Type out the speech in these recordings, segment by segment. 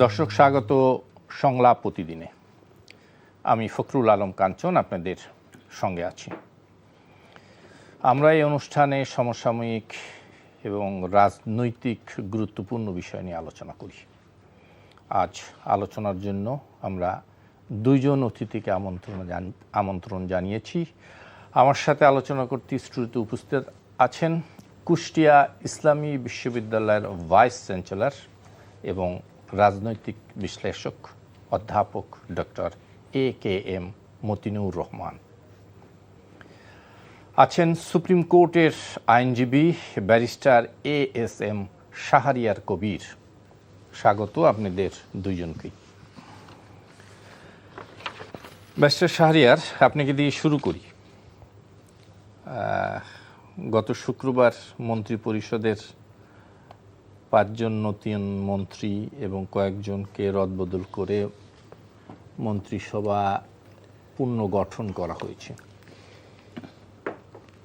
দর্শক স্বাগত সংলাপ প্রতিদিনে। আমি ফখরুল আলম কাঞ্চন আপনাদের সঙ্গে আছি। আমরা এই অনুষ্ঠানে সমসাময়িক এবং রাজনৈতিক গুরুত্বপূর্ণ বিষয় নিয়ে আলোচনা করি। আজ আলোচনার জন্য আমরা দুইজন অতিথিকে আমন্ত্রণ জানিয়েছি। আমার সাথে আলোচনা করতে স্টুডিওতে উপস্থিত আছেন কুষ্টিয়া ইসলামী বিশ্ববিদ্যালয়ের ভাইস চ্যান্সেলর এবং রাজনৈতিক বিশ্লেষক অধ্যাপক ডক্টর AKM মতিনুর রহমান। আছেন সুপ্রিম কোর্টের আইনজীবী ব্যারিস্টার ASM শাহরিয়ার কবির। স্বাগত আপনাদের দুইজনকেই। ব্যারিস্টার শাহরিয়ার, আপনাকে দিয়ে শুরু করি। গত শুক্রবার মন্ত্রী পরিষদের 5 জন নতুন মন্ত্রী এবং কয়েকজনকে রদবদল করে মন্ত্রিসভা পুনর্গঠন করা হয়েছে।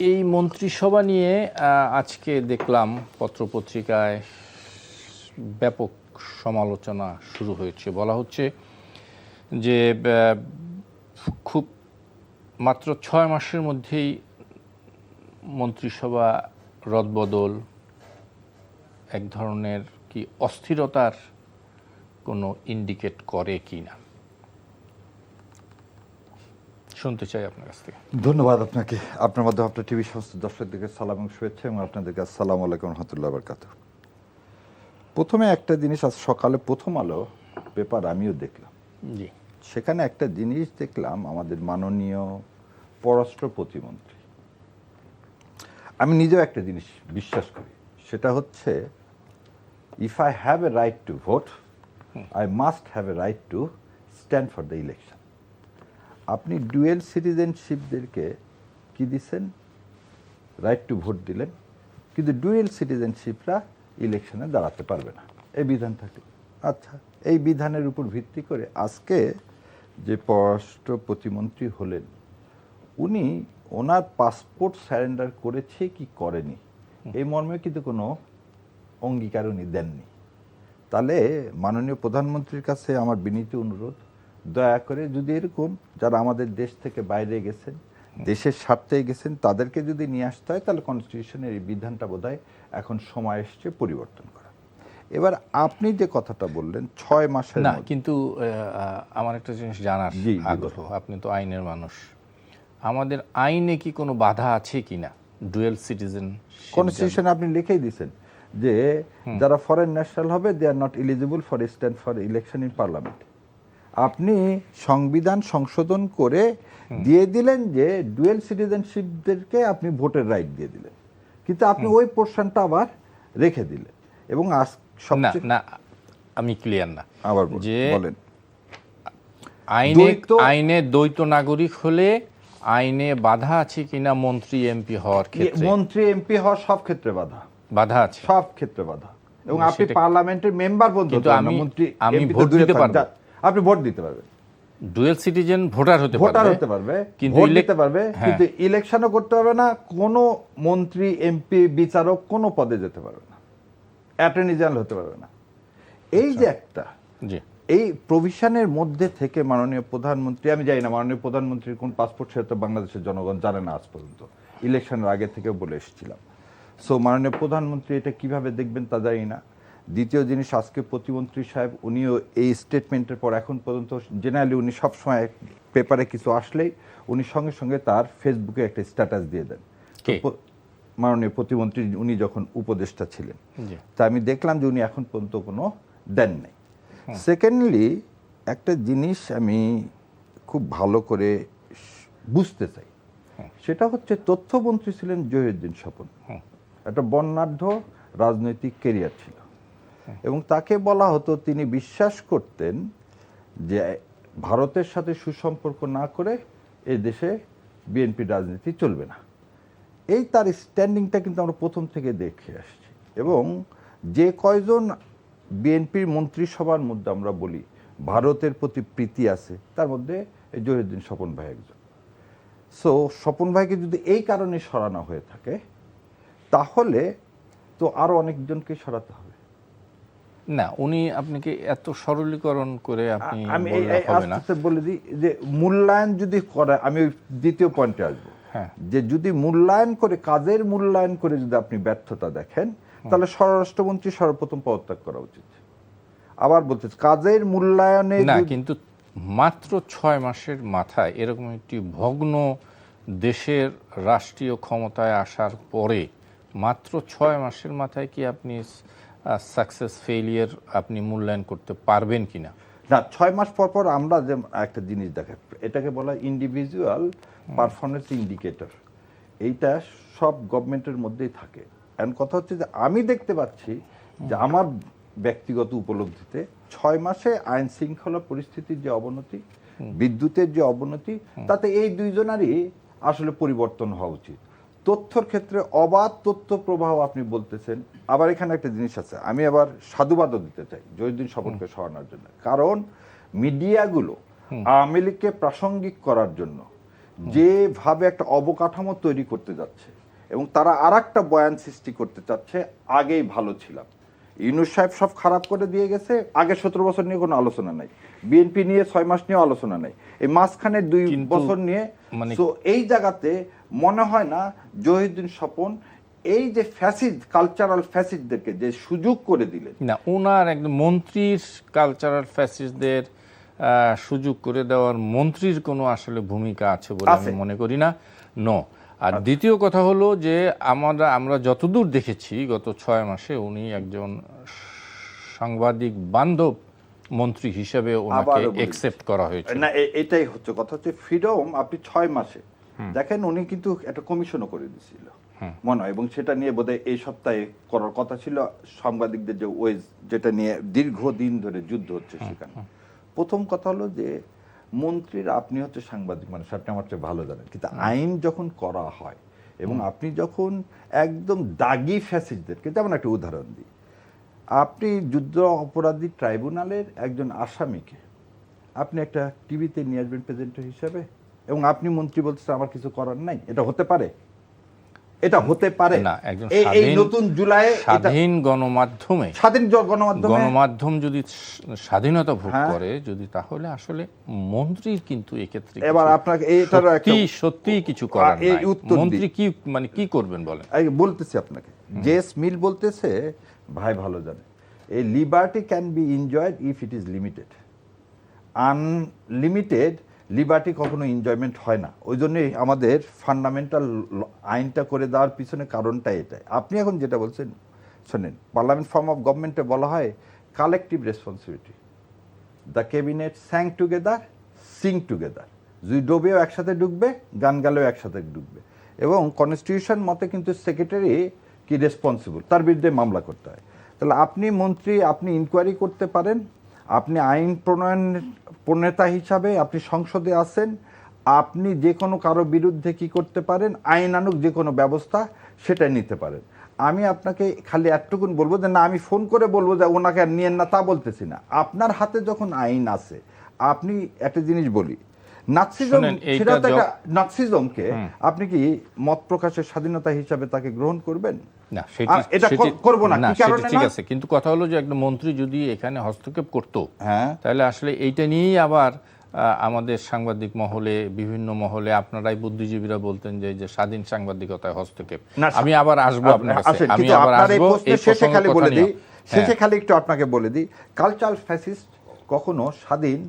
এই মন্ত্রিসভা নিয়ে আজকে দেখলাম পত্রপত্রিকায় ব্যাপক সমালোচনা শুরু হয়েছে। বলা হচ্ছে যে খুব মাত্র 6 মাসের মধ্যেই মন্ত্রিসভা রদবদল এক ধরনের কি অস্থিরতার কোনো ইন্ডিকেট করে কি না, শুনতে চাই আপনার কাছ থেকে। ধন্যবাদ আপনাকে। আপনার মাধ্যমে আপনার টিভি সমস্ত দর্শকদেরকে সালাম এবং শুভেচ্ছা, এবং আপনাদেরকে আসসালামু আলাইকুম রহমতুল্লাহ বারকাতুহু। প্রথমে একটা জিনিস, আজ সকালে প্রথম আলো পেপার আমিও দেখলাম। জি। সেখানে একটা জিনিস দেখলাম, আমাদের মাননীয় পররাষ্ট্র প্রতিমন্ত্রী, আমি নিজেও একটা জিনিস বিশ্বাস করি, সেটা হচ্ছে if I have a right to vote, I must have a right to stand for the election. আপনি ডুয়েল সিটিজেনশিপদেরকে কি দিচ্ছেন? রাইট টু ভোট দিলেন, কিন্তু ডুয়েল সিটিজেনশিপরা ইলেকশনে দাঁড়াতে পারবে না, এই বিধান থাকে। আচ্ছা, এই বিধানের উপর ভিত্তি করে আজকে যে পররাষ্ট্র প্রতিমন্ত্রী হলেন, উনি ওনার পাসপোর্ট সারেন্ডার করেছে কি করেনি এই মর্মে কিন্তু কোনো অঙ্গীকার উনি দেননি। তাহলে মাননীয় প্রধানমন্ত্রীর কাছে আমার বিনীত অনুরোধ, দয়া করে যদি এরকম যারা আমাদের দেশ থেকে বাইরে গেছেন, দেশের স্বার্থে গেছেন, তাদেরকে যদি নিয়ে আসতে হয়, তাহলে কনস্টিটিউশনের এই বিধানটা বোধহয় এখন সময় এসছে পরিবর্তন করা। এবার আপনি যে কথাটা বললেন 6 মাসের না, কিন্তু আমার একটা জিনিস জানার আগ্রহ, আপনি তো আইনের মানুষ, আমাদের আইনে কি কোনো বাধা আছে কিনা ডুয়েল সিটিজেন? কনস্টিটিউশনে আপনি লিখেই দিয়েছেন যে যারা ফরেন ন্যাশনাল হবে, they are not eligible for stand for election in parliament. আপনি সংবিধান সংশোধন করে দিয়ে দিলেন যে ডুয়েল সিটিজেনশিপদেরকে আপনি ভোটের রাইট দিয়ে দিলেন, কিন্তু আপনি ওই পোর্শনটা আবার রেখে দিলেন। এবং না, আমি ক্লিয়ার না আবার যে বলেন, আইনে দ্বৈত নাগরিক হলে আইনে বাধা আছে কিনা মন্ত্রী এমপি হওয়ার ক্ষেত্রে? মন্ত্রী এমপি হওয়ার সব ক্ষেত্রে বাধা আছে, সব ক্ষেত্রে বাধা। এবং আপনি পার্লামেন্টের মেম্বার পর্যন্ত আমি ভোট দিতে পারবো, আপনি ভোট দিতে পারবেন, ডুয়েল সিটিজেন ভোটার হতে পারবে, ভোট দিতে পারবে, কিন্তু ইলেকশনও করতে পারবে না। কোনো মন্ত্রী এমপি বিচারক কোনো পদে যেতে পারবে না, অ্যাটর্নি জেনারেল হতে পারবে না। এই যে একটা এই প্রভিশনের মধ্যে থেকে মাননীয় প্রধানমন্ত্রী, আমি জানি না মাননীয় প্রধানমন্ত্রীর কোন পাসপোর্ট, সেটা বাংলাদেশের জনগণ জানে না আজ পর্যন্ত, ইলেকশনের আগে থেকেও বলে এসেছিলাম। সো মাননীয় প্রধানমন্ত্রী এটা কিভাবে দেখবেন তা জানি না। দ্বিতীয় জিনিস, আজকে প্রতিমন্ত্রী সাহেব উনিও এই স্টেটমেন্টের পর এখন পর্যন্ত জেনারেলি উনি সবসময় পেপারে কিছু আসলেই উনি সঙ্গে সঙ্গে তার ফেসবুকে একটা স্ট্যাটাস দিয়ে দেন। মাননীয় প্রতিমন্ত্রী উনি যখন উপদেষ্টা ছিলেন, তা আমি দেখলাম যে উনি এখন পর্যন্ত কোনো দেন নাই। সেকেন্ডলি, একটা জিনিস আমি খুব ভালো করে বুঝতে চাই, সেটা হচ্ছে তথ্যমন্ত্রী ছিলেন জহিরুদ্দিন স্বপন, একটা বর্ণাঢ্য রাজনৈতিক কেরিয়ার ছিল, এবং তাকে বলা হতো তিনি বিশ্বাস করতেন যে ভারতের সাথে সুসম্পর্ক না করে এই দেশে বিএনপি রাজনীতি চলবে না। এই তার স্ট্যান্ডিংটা কিন্তু আমরা প্রথম থেকে দেখে আসছি। এবং যে কয়জন বিএনপির মন্ত্রিসভার মধ্যে আমরা বলি ভারতের প্রতি প্রীতি আছে, তার মধ্যে জহিরুদ্দিন স্বপন ভাই একজন। সো স্বপন ভাইকে যদি এই কারণে সরানো হয়ে থাকে, তাহলে তো আরো অনেকজনকে সরাতে হবে। না, উনি আপনাকে এত সরলীকরণ করে আপনি আমি বললে হবে না। আস্তে বলে দিই যে মূল্যায়ন যদি করে, আমি ওই দ্বিতীয় পয়েন্টে আসবো, যে যদি মূল্যায়ন করে, কাজের মূল্যায়ন করে যদি আপনি ব্যর্থতা দেখেন, তাহলে স্বরাষ্ট্রমন্ত্রী সর্বপ্রথম পদত্যাগ করা উচিত। আবার বলতে কাজের মূল্যায়নে না, কিন্তু মাত্র 6 মাসের মাথায় এরকম একটি ভগ্ন দেশের রাষ্ট্রীয় ক্ষমতায় আসার পরে মাত্র 6 মাসের মাথায় কি আপনি সাকসেস ফেইলিয়ার আপনি মূল্যায়ন করতে পারবেন কিনা? না, 6 মাস পর পর আমরা যে একটা জিনিস দেখাই, এটাকে বলা ইন্ডিভিজুয়াল পারফরমেন্স ইন্ডিকেটর। এইটা সব গভর্নমেন্টের মধ্যেই থাকে। এখন কথা হচ্ছে যে আমি দেখতে পাচ্ছি যে আমার ব্যক্তিগত উপলব্ধিতে 6 মাসে আইন শৃঙ্খলা পরিস্থিতির যে অবনতি, বিদ্যুতের যে অবনতি, তাতে এই দুইজনারই আসলে পরিবর্তন হওয়া উচিত। তথ্যর ক্ষেত্রে অবাধ তথ্য প্রবাহ আপনি বলতেছেন। আবার এখানে একটা জিনিস আছে, আমি আবার সাধুবাদও দিতে চাই জহিরুদ্দিন স্বপনকে সরানোর জন্য। কারণ মিডিয়াগুলো আওয়ামী লীগকে প্রাসঙ্গিক করার জন্য যেভাবে একটা অবকাঠামো তৈরি করতে যাচ্ছে, এবং তারা আরেকটা বয়ান সৃষ্টি করতে চাচ্ছে, আগেই ভালো ছিলাম, ইউনূস সাহেব সব খারাপ করে দিয়ে গেছে, আগে 17 বছর নিয়ে কোনো আলোচনা নাই, বিএনপি নিয়ে 6 মাস নিয়ে আলোচনা নাই, এই মাঝখানে 2 বছর নিয়ে। তো এই জায়গাতে মনে হয় না জহিরুদ্দিন স্বপন এই যে ফ্যাসিড, কালচারাল ফ্যাসিডদেরকে যে সুযোগ করে দিলেন, না, ওনার একদম মন্ত্রীর কালচারাল ফ্যাসিস্টদের সুযোগ করে দেওয়ার মন্ত্রীর কোনো আসলে ভূমিকা আছে বলে আমি মনে করি না। আর দ্বিতীয় কথা হলো যে আমরা যতদূর দেখেছি গত 6 মাসে উনি একজন সাংবাদিক বান্ধব মন্ত্রী হিসেবে ওনাকে অ্যাকসেপ্ট করা হয়েছে। না, এটাই হচ্ছে কথা। হচ্ছে ফ্রিডম আপনি 6 মাসে দেখেন, উনি কিন্তু একটা কমিশনও করে দিয়েছিল মনে হয়, এবং সেটা নিয়ে বোধহয় এই সপ্তাহে করার কথা ছিল, সাংবাদিকদের যে ওয়েজ, যেটা নিয়ে দীর্ঘদিন ধরে যুদ্ধ হচ্ছে সেখানে। প্রথম কথা হলো যে মন্ত্রীরা, আপনি হচ্ছে সাংবাদিক মানুষ, আপনি আমার চেয়ে ভালো জানেন, কিন্তু আইন যখন করা হয় এবং আপনি যখন একদম দাগি ফ্যাসিস্টদেরকে, যেমন একটা উদাহরণ দিই, আপনি যুদ্ধ অপরাধী ট্রাইব্যুনালের একজন আসামিকে আপনি একটা টিভিতে নিয়ে আসবেন প্রেজেন্টার হিসাবে, এবং আপনি মন্ত্রী বলছেন আমার কিছু করার নাই, এটা হতে পারে? এটা হতে পারে না। একজন এই নতুন জুলাই স্বাধীন গণমাধ্যমে, স্বাধীন গণমাধ্যম যদি স্বাধীনতা ভোগ করে, যদি, তাহলে আসলে মন্ত্রীর কিন্তু এক্ষেত্রে এবার আপনাকে এইটার সত্যি কিছু করার নাই। মন্ত্রী কি মানে কি করবেন বলেন? বলতেছি আপনাকে, জেস মিল বলতেছে, ভাই ভালো জানে, এই liberty can be enjoyed if it is limited. Unlimited liberty কখনো এনজয়মেন্ট হয় না। ওই জন্যই আমাদের ফান্ডামেন্টাল আইনটা করে দেওয়ার পিছনে কারণটা এটাই। আপনি এখন যেটা বলছেন, শোনেন, পার্লামেন্ট ফর্ম অফ গভর্নমেন্টে বলা হয় collective responsibility, the cabinet স্যাং together, Singh together. যদি ডোবেও একসাথে ডুববে, গান গালেও একসাথে ডুববে। এবং কনস্টিটিউশন মতে কিন্তু সেক্রেটারি কি রেসপন্সিবল, তার বিরুদ্ধে মামলা করতে হয়। তাহলে আপনি মন্ত্রী, আপনি ইনকোয়ারি করতে পারেন, আপনি আইন প্রণেতা হিসাবে আপনি সংসদে আছেন, আপনি যে কোনো কারো বিরুদ্ধে কি করতে পারেন, আইনানুগ যে কোনো ব্যবস্থা সেটাই নিতে পারেন। আমি আপনাকে খালি এতটুকুন বলবো যে না, আমি ফোন করে বলবো যে ওনাকে আর নিয়েন না, তা বলতেছি না। আপনার হাতে যখন আইন আছে, আপনি একটা জিনিস বলি, নাৎসিজমকে আপনি কি মত প্রকাশের স্বাধীনতা হিসাবে তাকে গ্রহণ করবেন? না, এটা করব না। কি কারণে? ঠিক আছে, কিন্তু কথা হলো যে একটা মন্ত্রী যদি এখানে হস্তক্ষেপ করতো, তাহলে আসলে এইটা নিয়েই আবার আমাদের সাংবাদিক মহলে, বিভিন্ন মহলে আপনারাই বুদ্ধিজীবীরা বলতেন যে স্বাধীন সাংবাদিকতায় হস্তক্ষেপ। আমি আবার আসবো আপনার কাছে, আমি আবার আসবো। শেষে খালি বলে দিই, শেষে খালি একটু আপনাকে বলে দিই, কালচারাল ফ্যাসিস্ট কখনো স্বাধীন,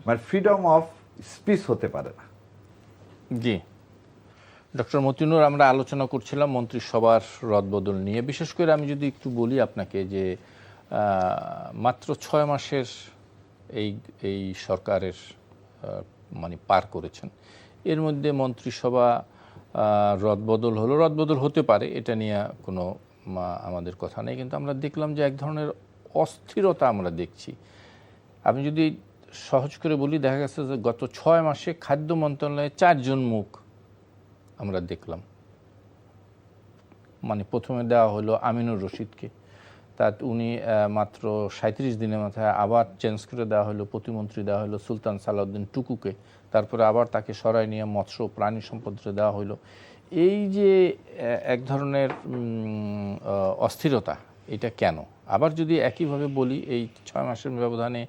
মানে ফ্রিডম অফ স্পিচ হতে পারে না। জি, ডক্টর মতিনুর, আমরা আলোচনা করছিলাম মন্ত্রিসভার রদবদল নিয়ে। বিশেষ করে আমি যদি একটু বলি আপনাকে যে মাত্র 6 মাসের এই সরকারের মানে পার করেছেন, এর মধ্যে মন্ত্রিসভা রদবদল হলো, রদবদল হতে পারে, এটা নিয়ে কোনো আমাদের কথা নেই, কিন্তু আমরা দেখলাম যে এক ধরনের অস্থিরতা আমরা দেখছি। আমি যদি সহজ করে বলি, দেখা গেছে যে গত 6 মাসে খাদ্য মন্ত্রণালয়ে 4 জন মুখ আমরা দেখলাম। মানে প্রথমে দেওয়া হলো আমিনুর রশিদকে, তার উনি মাত্র 37 দিনের মাথায় আবার চেঞ্জ করে দেওয়া হলো, প্রতিমন্ত্রী দেওয়া হলো সুলতান সালাউদ্দিন টুকুকে, তারপরে আবার তাকে সরাই নিয়ে মৎস্য প্রাণী সম্পদে দেওয়া হলো। এই যে এক ধরনের অস্থিরতা, এটা কেন? আবার যদি একইভাবে বলি, এই 6 মাসের ব্যবধানে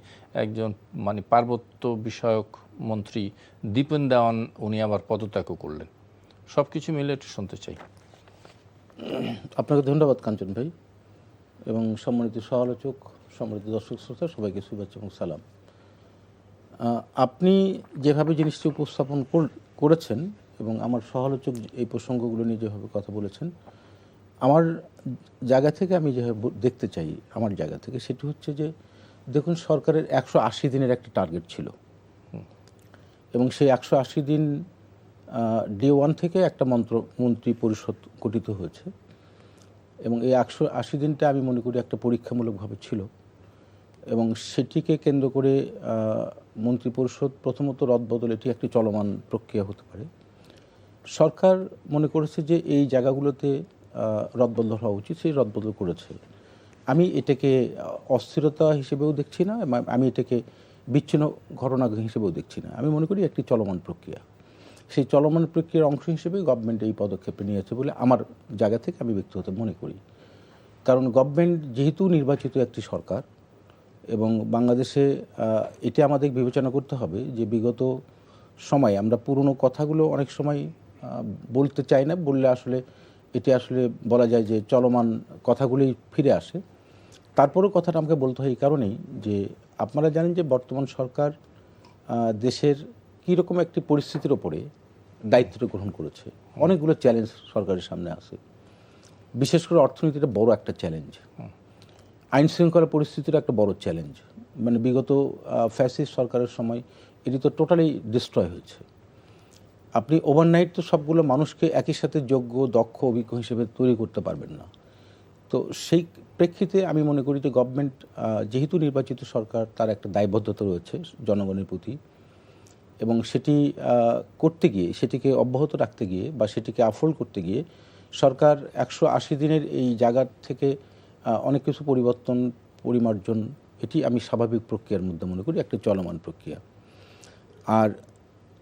একজন মানে পার্বত্য বিষয়ক মন্ত্রী দীপেন দেওয়ান উনি আবার পদত্যাগও করলেন। সব কিছু মিলে একটু শুনতে চাই। আপনাকে ধন্যবাদ কাঞ্চন ভাই, এবং সম্মানিত সহ-আলোচক, সম্মানিত দর্শক শ্রোতা, সবাইকে শুভেচ্ছা এবং সালাম। আপনি যেভাবে জিনিসটি উপস্থাপন করেছেন এবং আমার সহ-আলোচক এই প্রসঙ্গগুলো নিয়ে যেভাবে কথা বলেছেন, আমার জায়গা থেকে আমি যেভাবে দেখতে চাই, আমার জায়গা থেকে সেটি হচ্ছে যে, দেখুন, সরকারের 180 দিনের একটা টার্গেট ছিল এবং সেই 180 দিন ডে 1 থেকে একটা মন্ত্রী পরিষদ গঠিত হয়েছে এবং এই 180 দিনটা আমি মনে করি একটা পরীক্ষামূলকভাবে ছিল এবং সেটিকে কেন্দ্র করে মন্ত্রী পরিষদ প্রথমত রদবদল, এটি একটি চলমান প্রক্রিয়া হতে পারে। সরকার মনে করেছে যে এই জায়গাগুলোতে রদবদল হওয়া উচিত, সেই রদবদল করেছে। আমি এটাকে অস্থিরতা হিসেবেও দেখছি না, আমি এটাকে বিচ্ছিন্ন ঘটনা হিসেবেও দেখছি না। আমি মনে করি একটি চলমান প্রক্রিয়া। সেই চলমান প্রক্রিয়ার অংশ হিসেবে গভর্নমেন্ট এই পদক্ষেপে নিয়েছে বলে আমার জায়গা থেকে আমি ব্যক্তিগত মনে করি। কারণ গভর্নমেন্ট যেহেতু নির্বাচিত একটি সরকার এবং বাংলাদেশে এটা আমাদের বিবেচনা করতে হবে যে বিগত সময় আমরা পুরনো কথাগুলো অনেক সময় বলতে চাই না, বললে আসলে এটি আসলে বলা যায় যে চলমান কথাগুলোই ফিরে আসে। তারপরেও কথাটা আমাকে বলতে হয় এই কারণেই যে আপনারা জানেন যে বর্তমান সরকার দেশের কীরকম একটি পরিস্থিতির ওপরে দায়িত্বটা গ্রহণ করেছে। অনেকগুলো চ্যালেঞ্জ সরকারের সামনে আছে, বিশেষ করে অর্থনীতিটা বড় একটা চ্যালেঞ্জ, আইন শৃঙ্খলা পরিস্থিতির একটা বড় চ্যালেঞ্জ। মানে বিগত ফ্যাসিস্ট সরকারের সময় এটি তো টোটালি ডিস্ট্রয় হয়েছে। আপনি ওভারনাইট তো সবগুলো মানুষকে একই সাথে যোগ্য, দক্ষ, অভিজ্ঞ হিসেবে তৈরি করতে পারবেন না। তো সেই প্রেক্ষিতে আমি মনে করি যে গভর্নমেন্ট যেহেতু নির্বাচিত সরকার, তার একটা দায়বদ্ধতা রয়েছে জনগণের প্রতি এবং সেটি করতে গিয়ে, সেটিকে অব্যাহত রাখতে গিয়ে বা সেটিকে আফোল্ড করতে গিয়ে সরকার 180 দিনের এই জায়গা থেকে অনেক কিছু পরিবর্তন, পরিমার্জন, এটি আমি স্বাভাবিক প্রক্রিয়ার মধ্যে মনে করি, একটা চলমান প্রক্রিয়া। আর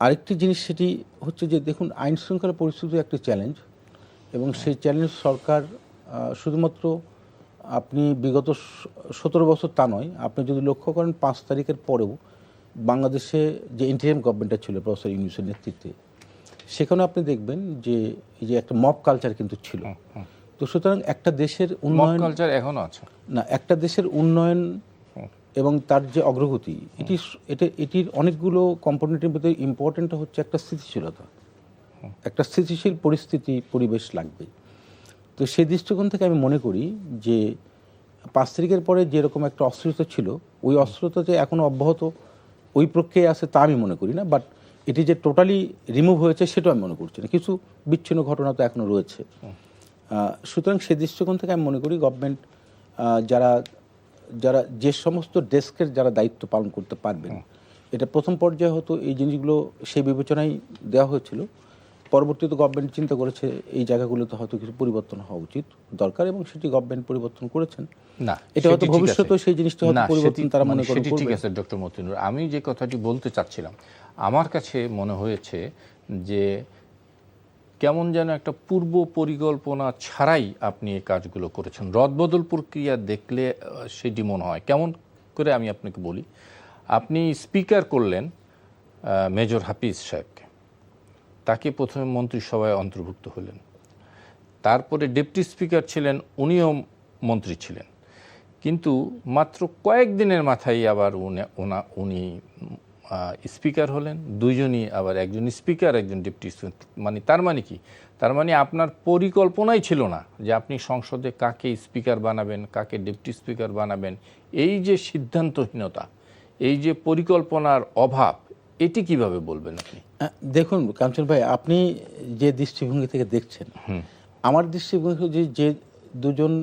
আরেকটি জিনিস সেটি হচ্ছে যে দেখুন, আইন শৃঙ্খলা পরিস্থিতি একটা চ্যালেঞ্জ এবং সেই চ্যালেঞ্জ সরকার শুধুমাত্র আপনি বিগত 17 বছর তা নয়, আপনি যদি লক্ষ্য করেন 5 তারিখের পরেও বাংলাদেশে যে ইন্টারিম গভর্নমেন্টটা ছিল প্রফেসর ইউনূসের নেতৃত্বে, সেখানে আপনি দেখবেন যে এই যে একটা মব কালচার কিন্তু ছিল। তো সুতরাং একটা দেশের উন্নয়ন, মব কালচার এখনো আছে না, একটা দেশের উন্নয়ন এবং তার যে অগ্রগতি, এটির অনেকগুলো কম্পোনেন্টের মধ্যে ইম্পর্টেন্ট হচ্ছে একটা স্থিতিশীলতা, একটা স্থিতিশীল পরিস্থিতি, পরিবেশ লাগবে। তো সেই দৃষ্টিকোণ থেকে আমি মনে করি যে 5 তারিখের পরে যেরকম একটা অস্থিরতা ছিল, ওই অস্থিরতা যে এখনও অব্যাহত ওই প্রক্রিয়ায় আছে তা আমি মনে করি না, বাট এটি যে টোটালি রিমুভ হয়েছে সেটাও আমি মনে করছি না, কিছু বিচ্ছিন্ন ঘটনা তো এখনও রয়েছে। সুতরাং সেই দৃষ্টিকোণ থেকে আমি মনে করি গভর্নমেন্ট যারা যে সমস্ত ডেস্কের যারা দায়িত্ব পালন করতে পারবেন, এটা প্রথম পর্যায়ে হতো এই জিনিসগুলো সেই বিবেচনায় দেওয়া হয়েছিল। পরবর্তীতে গভর্নমেন্ট চিন্তা করেছে এই জায়গাগুলোতে হয়তো কিছু পরিবর্তন হওয়া উচিত, দরকার, এবং সেটি গভর্নমেন্ট পরিবর্তন করেছেন। না, এটা হয়তো ভবিষ্যতেও সেই জিনিসটা হয়তো পরিবর্তন তারা মনে করে ঠিক আছে ডক্টর মতিনুর, আমি যে কথাটি বলতে চাচ্ছিলাম, আমার কাছে মনে হয়েছে যে কেমন যেন একটা পূর্ব পরিকল্পনা ছাড়াই আপনি এই কাজগুলো করেছেন। রদবদল প্রক্রিয়া দেখলে সেটি মনে হয় কেমন করে, আমি আপনাকে বলি। আপনি স্পিকার করলেন মেজর হাফিজ সাহেবকে, তাকে প্রথমে মন্ত্রিসভায় অন্তর্ভুক্ত হলেন, তারপরে ডেপুটি স্পিকার ছিলেন, উনিও মন্ত্রী ছিলেন, কিন্তু মাত্র কয়েকদিনের মাথায় আবার উনি স্পিকার হলেন, দুইজনই আবার, একজন স্পিকার একজন ডেপুটি স্পিকার। মানে তার মানে কি? তার মানে আপনার পরিকল্পনাই ছিল না যে আপনি সংসদে কাকে স্পিকার বানাবেন, কাকে ডেপুটি স্পিকার বানাবেন। এই যে সিদ্ধান্তহীনতা, এই যে পরিকল্পনার অভাব, এটি কিভাবে বলবেন আপনি? দেখুন কাঞ্চন ভাই, আপনি যে দৃষ্টিভঙ্গি থেকে দেখছেন, আমার দৃষ্টিভঙ্গি যে দুজন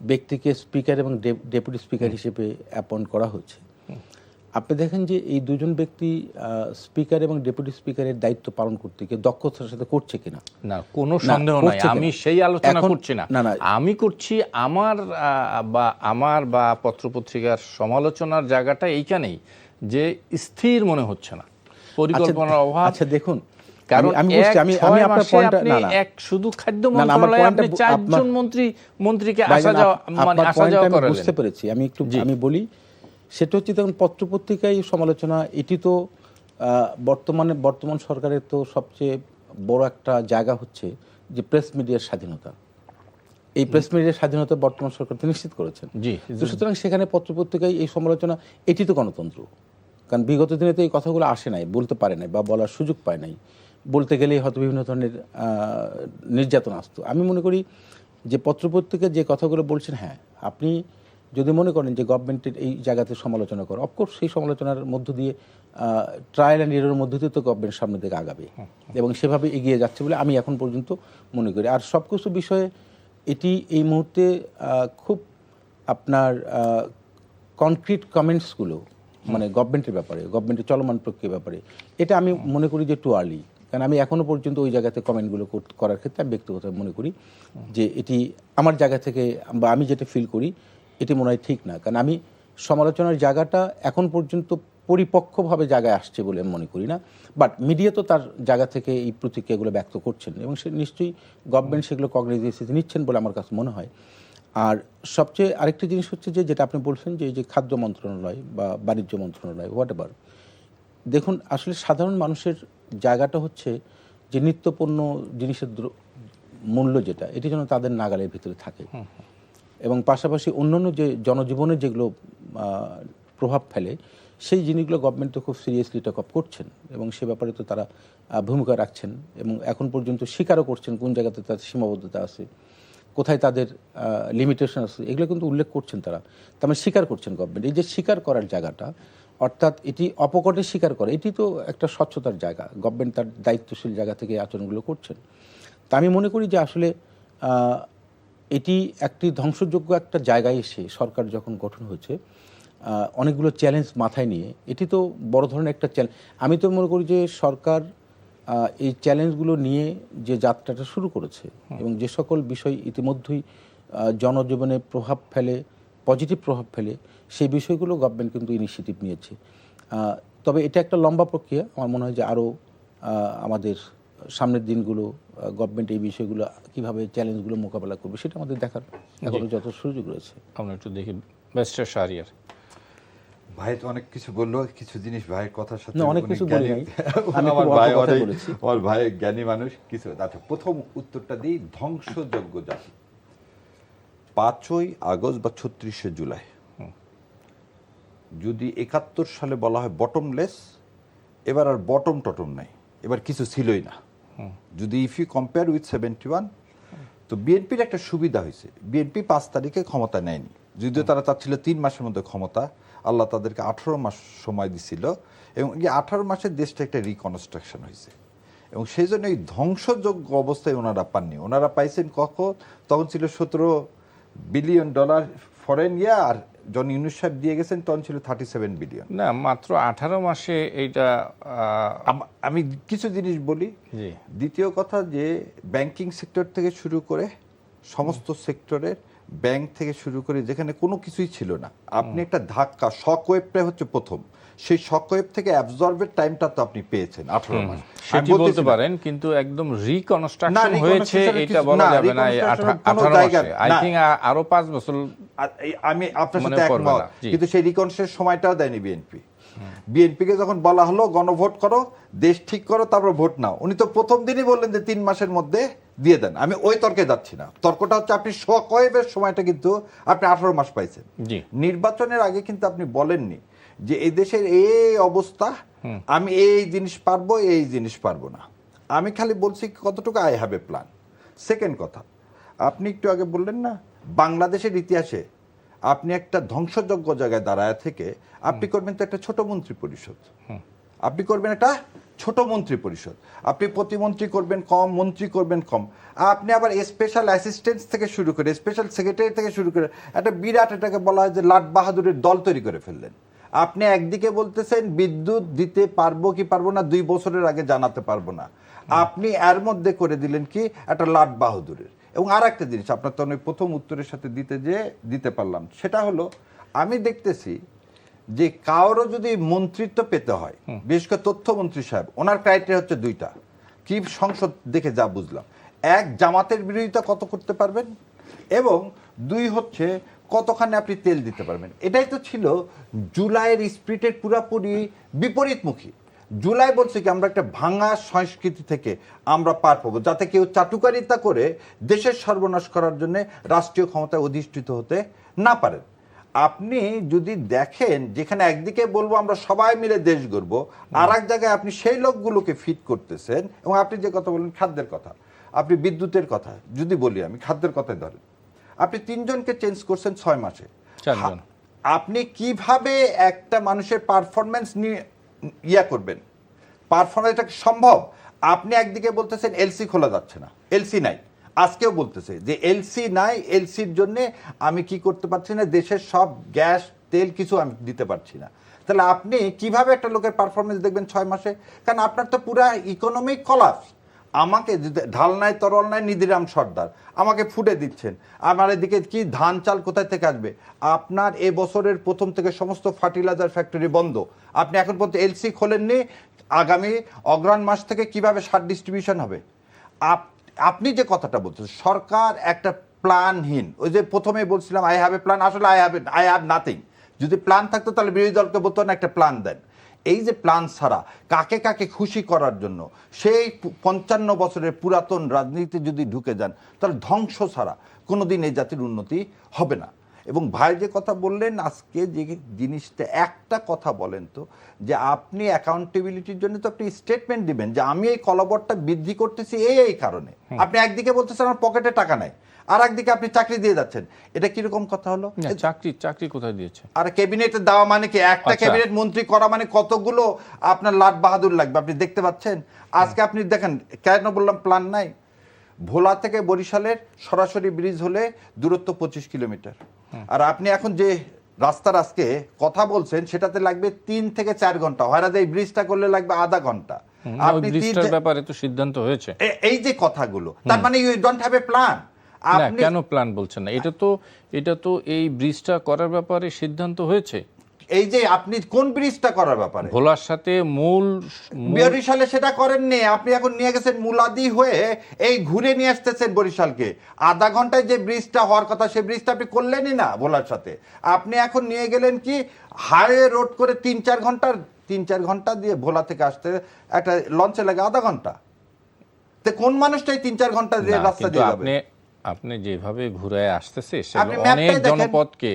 ব্যক্তিকে স্পিকার এবং ডেপুটি স্পিকার হিসেবে অ্যাপয়েন্ট করা হচ্ছে, আপনি দেখেন যে এই দুজন ব্যক্তি স্পিকার এবং ডেপুটি স্পিকারের দায়িত্ব পালন করতে গিয়ে দক্ষতার সাথে করছে কিনা, না, কোনো সন্দেহ নাই। আমি সেই আলোচনা করছি না, আমি করছি আমার বা পত্রপত্রিকার সমালোচনার জায়গাটা এইখানেই যে স্থির মনে হচ্ছে না, পরিকল্পনার অভাব। আচ্ছা দেখুন, কারণ আমি বুঝছি, আমি আপনার মাসে পয়েন্টটা আপনি না এক শুধু খাদ্য না, আমার মন্ত্রণালয়ে আপনি পয়েন্টটা চারজন মন্ত্রীকে আসা ভাইজান, যাওয়া মানে আপনার আসা পয়েন্টটা যাওয়া আমি করালেন। বুঝতে পেরেছি। আমি বলি সেটা হচ্ছে তখন পত্রপত্রিকায় সমালোচনা, এটি তো বর্তমান সরকারের তো সবচেয়ে বড় একটা জায়গা হচ্ছে যে প্রেস মিডিয়ার স্বাধীনতা। এই প্রেস মিডিয়ার স্বাধীনতা বর্তমান সরকার তো নিশ্চিত করেছেন। জি, তো সুতরাং সেখানে পত্রপত্রিকায় এই সমালোচনা, এটি তো গণতন্ত্র। কারণ বিগত দিনে তো এই কথাগুলো আসে নাই, বলতে পারে নাই বা বলার সুযোগ পায় নাই। বলতে গেলেই হয়তো বিভিন্ন ধরনের নির্যাতন আসতো। আমি মনে করি যে পত্রপত্রিকায় যে কথাগুলো বলছেন, হ্যাঁ, আপনি যদি মনে করেন যে গভর্নমেন্টের এই জায়গাতে সমালোচনা করো, অফকোর্স সেই সমালোচনার মধ্য দিয়ে ট্রায়াল অ্যান্ড এরর মধ্য দিয়ে তো গভর্নমেন্ট সামনের দিকে আগাবে এবং সেভাবে এগিয়ে যাচ্ছে বলে আমি এখন পর্যন্ত মনে করি। আর সব কিছু বিষয়ে এটি এই মুহূর্তে খুব আপনার কনক্রিট কমেন্টসগুলো মানে গভর্নমেন্টের ব্যাপারে, গভর্নমেন্টের চলমান প্রক্রিয়ার ব্যাপারে, এটা আমি মনে করি যে টু আর্লি। কারণ আমি এখনও পর্যন্ত ওই জায়গাতে কমেন্টগুলো করার ক্ষেত্রে আমি ব্যক্তিগতভাবে মনে করি যে এটি আমার জায়গা থেকে বা আমি যেটা ফিল করি এটি মনে হয় ঠিক না। কারণ আমি সমালোচনার জায়গাটা এখন পর্যন্ত পরিপক্কভাবে জায়গায় আসছে বলে আমি মনে করি না। বাট মিডিয়া তো তার জায়গা থেকে এই প্রতিক্রিয়াগুলো ব্যক্ত করছেন এবং সে নিশ্চয়ই গভর্নমেন্ট সেগুলো কগনিজেন্সে নিচ্ছেন বলে আমার কাছে মনে হয়। আর সবচেয়ে আরেকটি জিনিস হচ্ছে যে যেটা আপনি বলছেন যে এই যে খাদ্য মন্ত্রণালয় বা বাণিজ্য মন্ত্রণালয় হোয়াট এভার, দেখুন আসলে সাধারণ মানুষের জায়গাটা হচ্ছে যে নিত্যপণ্য জিনিসের মূল্য যেটা, এটি যেন তাদের নাগালের ভিতরে থাকে এবং পাশাপাশি অন্যান্য যে জনজীবনে যেগুলো প্রভাব ফেলে সেই জিনিসগুলো গভর্নমেন্ট তো খুব সিরিয়াসলি টেক আপ করছেন এবং সে ব্যাপারে তো তারা ভূমিকা রাখছেন এবং এখন পর্যন্ত স্বীকারও করছেন কোন জায়গাতে তাদের সীমাবদ্ধতা আছে, কোথায় তাদের লিমিটেশন আছে, এগুলো কিন্তু উল্লেখ করছেন তারা। তার মানে স্বীকার করছেন গভর্নমেন্ট। এই যে স্বীকার করার জায়গাটা, অর্থাৎ এটি অপকটে স্বীকার করে, এটি তো একটা স্বচ্ছতার জায়গা। গভর্নমেন্ট তার দায়িত্বশীল জায়গা থেকে এই আচরণগুলো করছেন। তা আমি মনে করি যে আসলে এটি একটি ধ্বংসযোগ্য একটা জায়গায় এসে সরকার যখন গঠন হয়েছে অনেকগুলো চ্যালেঞ্জ মাথায় নিয়ে, এটি তো বড় ধরনের একটা চ্যালেঞ্জ। আমি তো মনে করি যে সরকার এই চ্যালেঞ্জগুলো নিয়ে যে যাত্রাটা শুরু করেছে এবং যে সকল বিষয় ইতিমধ্যেই জনজীবনে প্রভাব ফেলে, পজিটিভ প্রভাব ফেলে, সেই বিষয়গুলো গভর্নমেন্ট কিন্তু ইনিশিয়েটিভ নিয়েছে। তবে এটা একটা লম্বা প্রক্রিয়া। আমার মনে হয় যে আরও আমাদের সামনের দিনগুলো গভর্নমেন্ট এই বিষয়গুলো কীভাবে চ্যালেঞ্জগুলো মোকাবেলা করবে সেটা আমাদের দেখার এখনো যত সুযোগ রয়েছে। আমরা একটু দেখি ব্যারিস্টার শাহরিয়ার। ভাই তো অনেক কিছু বললো, কিছু জিনিস ভাইয়ের কথার সাথে অনেক কিছু বলি নাই, আমার ভাই জ্ঞানী মানুষ কিছু। আচ্ছা, প্রথম উত্তরটা দিই, ধ্বংসযোগ্য জাতি 5ই আগস্ট বা 36শে জুলাই যদি 71 সালে বলা হয় বটমলেস, এবার আর বটম টটম নাই, এবার কিছু ছিলই না। যদি ইফ ইউ কম্পেয়ার উইথ 71, তো বিএনপির একটা সুবিধা হয়েছে, বিএনপি 5 তারিখে ক্ষমতা নেয়নি, যদিও তারা চাচ্ছিল 3 মাসের মধ্যে ক্ষমতা, আল্লাহ তাদেরকে 18 মাস সময় দিছিল এবং এই 18 মাসের দেশটা একটা রিকনস্ট্রাকশন হয়েছে এবং সেই জন্য এই ধ্বংসযোগ্য অবস্থায় ওনারা পাননি। ওনারা পাইছেন কখন? তখন ছিল $17 বিলিয়ন ফরেন ইয়া, আর জন ইউনুস সাহেব দিয়ে গেছেন তখন ছিল 37 বিলিয়ন। না, মাত্র 18 মাসে এইটা। আমি কিছু জিনিস বলি। দ্বিতীয় কথা যে ব্যাংকিং সেক্টর থেকে শুরু করে সমস্ত সেক্টরের, ব্যাংক থেকে শুরু করে যেখানে কোনো কিছুই ছিল না, আপনি একটা ধাক্কা, শক ওয়েভটা হচ্ছে প্রথম, সেই শক ওয়েভ থেকে অ্যাবজর্বের টাইমটা তো আপনি পেয়েছেন 18 মাস। সেটি বলতে পারেন, কিন্তু একদম রিকনস্ট্রাকশন হয়েছে এটা বলা যাবে না। 18 মাসে আই থিং আরো 5 বছর। আমি আপনার সাথে একমত, কিন্তু সেই রিকনস্ট্রাকশনের সময়টাও দেয়নি বিএনপি। বিএনপিকে যখন বলা হলো গণভোট করো, দেশ ঠিক করো, তারপর ভোট নাও, উনি তো প্রথম দিনই বললেন যে 3 মাসের মধ্যে দিয়ে দেন। আমি ওই তর্কে যাচ্ছি না, তর্কটা হচ্ছে আপনি শক ওয়েভের সময়টা কিন্তু আপনি 18 মাস পাইছেন। নির্বাচনের আগে কিন্তু আপনি বলেননি যে এই দেশের এই অবস্থা, আমি এই জিনিস পারবো, এই জিনিস পারবো না। আমি খালি বলছি কতটুকু I have a plan. Second কথা, আপনি একটু আগে বললেন না বাংলাদেশের ইতিহাসে আপনি একটা ধ্বংসযোগ্য জায়গায় দাঁড়ায় থেকে আপনি করবেন তো একটা ছোট মন্ত্রী পরিষদ, আপনি করবেন একটা ছোট মন্ত্রী পরিষদ, আপনি প্রতিমন্ত্রী করবেন কম, মন্ত্রী করবেন কম, আপনি আবার স্পেশাল অ্যাসিস্ট্যান্ট থেকে শুরু করে, স্পেশাল সেক্রেটারি থেকে শুরু করে একটা বিরাট, এটাকে বলা হয় যে লাট বাহাদুরের দল তৈরি করে ফেললেন। আপনি একদিকে বলতেছেন বিদ্যুৎ দিতে পারবো কি পারবো না 2 বছরের আগে জানাতে পারবো না, আপনি এর মধ্যে করে দিলেন কি একটা লাট বাহাদুরের। এবং আর একটা জিনিস আপনার তো অনেক প্রথম উত্তরের সাথে দিতে পারলাম, সেটা হলো আমি দেখতেছি যে কারো যদি মন্ত্রিত্ব পেতে হয়, বিশেষ করে তথ্যমন্ত্রী সাহেব, ওনার ক্রাইটেরিয়া হচ্ছে 2টা, চিফ সংসদ দেখে যা বুঝলাম, এক, জামাতের বিরোধিতা কত করতে পারবেন, এবং দুই হচ্ছে কতখানি আপনি তেল দিতে পারবেন। এটাই তো ছিল জুলাইয়ের স্পিরিটের পুরাপুরি বিপরীতমুখী। জুলাই বলছে কি আমরা একটা ভাঙা সংস্কৃতি থেকে আমরা পার পাবো, যাতে কেউ চাটুকারিতা করে দেশের সর্বনাশ করার জন্য রাষ্ট্রীয় ক্ষমতায় অধিষ্ঠিত হতে না পারেন। আপনি যদি দেখেন যেখানে একদিকে বলবো আমরা সবাই মিলে দেশ গড়ব, আর এক জায়গায় আপনি সেই লোকগুলোকে ফিট করতেছেন। এবং আপনি যে কথা বললেন খাদ্যের কথা, আপনি বিদ্যুতের কথা যদি বলি, আমি খাদ্যের কথাই ধরেন, আপনি 3 জনকে চেঞ্জ করছেন 6 মাসে। আপনি কিভাবে একটা মানুষের পারফরমেন্স নিয়ে করবেন? পারফরমেন্স এটা সম্ভব? আপনি একদিকে বলতেছেন এলসি খোলা যাচ্ছে না, এলসি নাই, আজকেও বলতেছে যে এলসি নাই, এলসির জন্য আমি কি করতে পারছি না, দেশের সব গ্যাস তেল কিছু আমি দিতে পারছি না। তাহলে আপনি কিভাবে একটা লোকের পারফরমেন্স দেখবেন 6 মাসে? কারণ আপনার তো পুরা ইকোনমিক কলাপস। আমাকে ঢাল নাই তরল নাই নিধিরাম সর্দার আমাকে ফুটে দিচ্ছেন। আমার এদিকে কি ধান চাল কোথায় থেকে আসবে? আপনার এ বছরের প্রথম থেকে সমস্ত ফার্টিলাইজার ফ্যাক্টরি বন্ধ, আপনি এখন পর্যন্ত এলসি খোলেননি। আগামী অগ্রহায়ণ মাস থেকে কিভাবে সার ডিস্ট্রিবিউশন হবে? আপনি যে কথাটা বলছেন সরকার একটা প্ল্যানহীন, ওই যে প্রথমেই বলছিলাম আই হ্যাভ এ প্ল্যান, আসলে আই হ্যাভ নাথিং। যদি প্ল্যান থাকতো তাহলে বিরোধী দলকে বলতো না একটা প্ল্যান দেন। এই যে প্ল্যান ছাড়া কাকে কাকে খুশি করার জন্য সেই 55 বছরের পুরাতন রাজনীতিতে যদি ঢুকে যান, তাহলে ধ্বংস ছাড়া কোনোদিন এই জাতির উন্নতি হবে না। এবং ভাই যে কথা বললেন আজকে যে জিনিসটা, একটা কথা বলেন তো, যে আপনি অ্যাকাউন্টেবিলিটির জন্য তো আপনি স্টেটমেন্ট দিবেন যে আমি এই কলবরটা বৃদ্ধি করতেছি এই কারণে। আপনি একদিকে বলতেছেন আমার পকেটে টাকা নাই, আর একদিকে আপনি চাকরি দিয়ে যাচ্ছেন। এটা কিরকম কথা হলো? চাকরি কোথায় দিয়েছে? আর ক্যাবিনেটে দেওয়া মানে কি? একটা ক্যাবিনেট মন্ত্রী করা মানে কতগুলো আপনার লাট বাহাদুর লাগবে, আপনি দেখতে পাচ্ছেন। আজকে আপনি দেখেন, কেন বললাম প্ল্যান নাই? ভোলা থেকে বরিশালের সরাসরি ব্রিজ হলে দূরত্ব 25 কিলোমিটার, আর আপনি এখন যে রাস্তার আজকে কথা বলছেন সেটাতে লাগবে 3 থেকে 4 ঘন্টা, হয় এই ব্রিজটা করলে লাগবে আধা ঘন্টা। আপনি ব্রিজটার ব্যাপারে তো সিদ্ধান্ত হয়েছে, এই যে কথাগুলো, তার মানে you don't have a plan. আপনি কেন প্ল্যান বলছেন না? এটা তো এই ব্রিজটা করার ব্যাপারে সিদ্ধান্ত হয়েছে। এই যে আপনি কোন ব্রিজটা করার ব্যাপারে? ভোলার সাথে মূল বরিশালে সেটা করেননি, আপনি এখন নিয়ে গেছেন মুলাদি হয়ে এই ঘুরে নিয়ে আসতেছেন বরিশালকে। আধা ঘন্টায় যে ব্রিজটা হওয়ার কথা সেই ব্রিজটা আপনি করলেনই না ভোলার সাথে। আপনি এখন নিয়ে গেলেন কি হাইওয়ে রোড করে 3-4 ঘন্টা দিয়ে ভোলা থেকে আসতে একটা লঞ্চে লাগে আধা ঘন্টা। তো কোন মানুষটাই 3-4 ঘন্টা দিয়ে রাস্তা দিয়ে যাবে? আপনি যেভাবে ঘুরে আসতেছে অনেক জনপদকে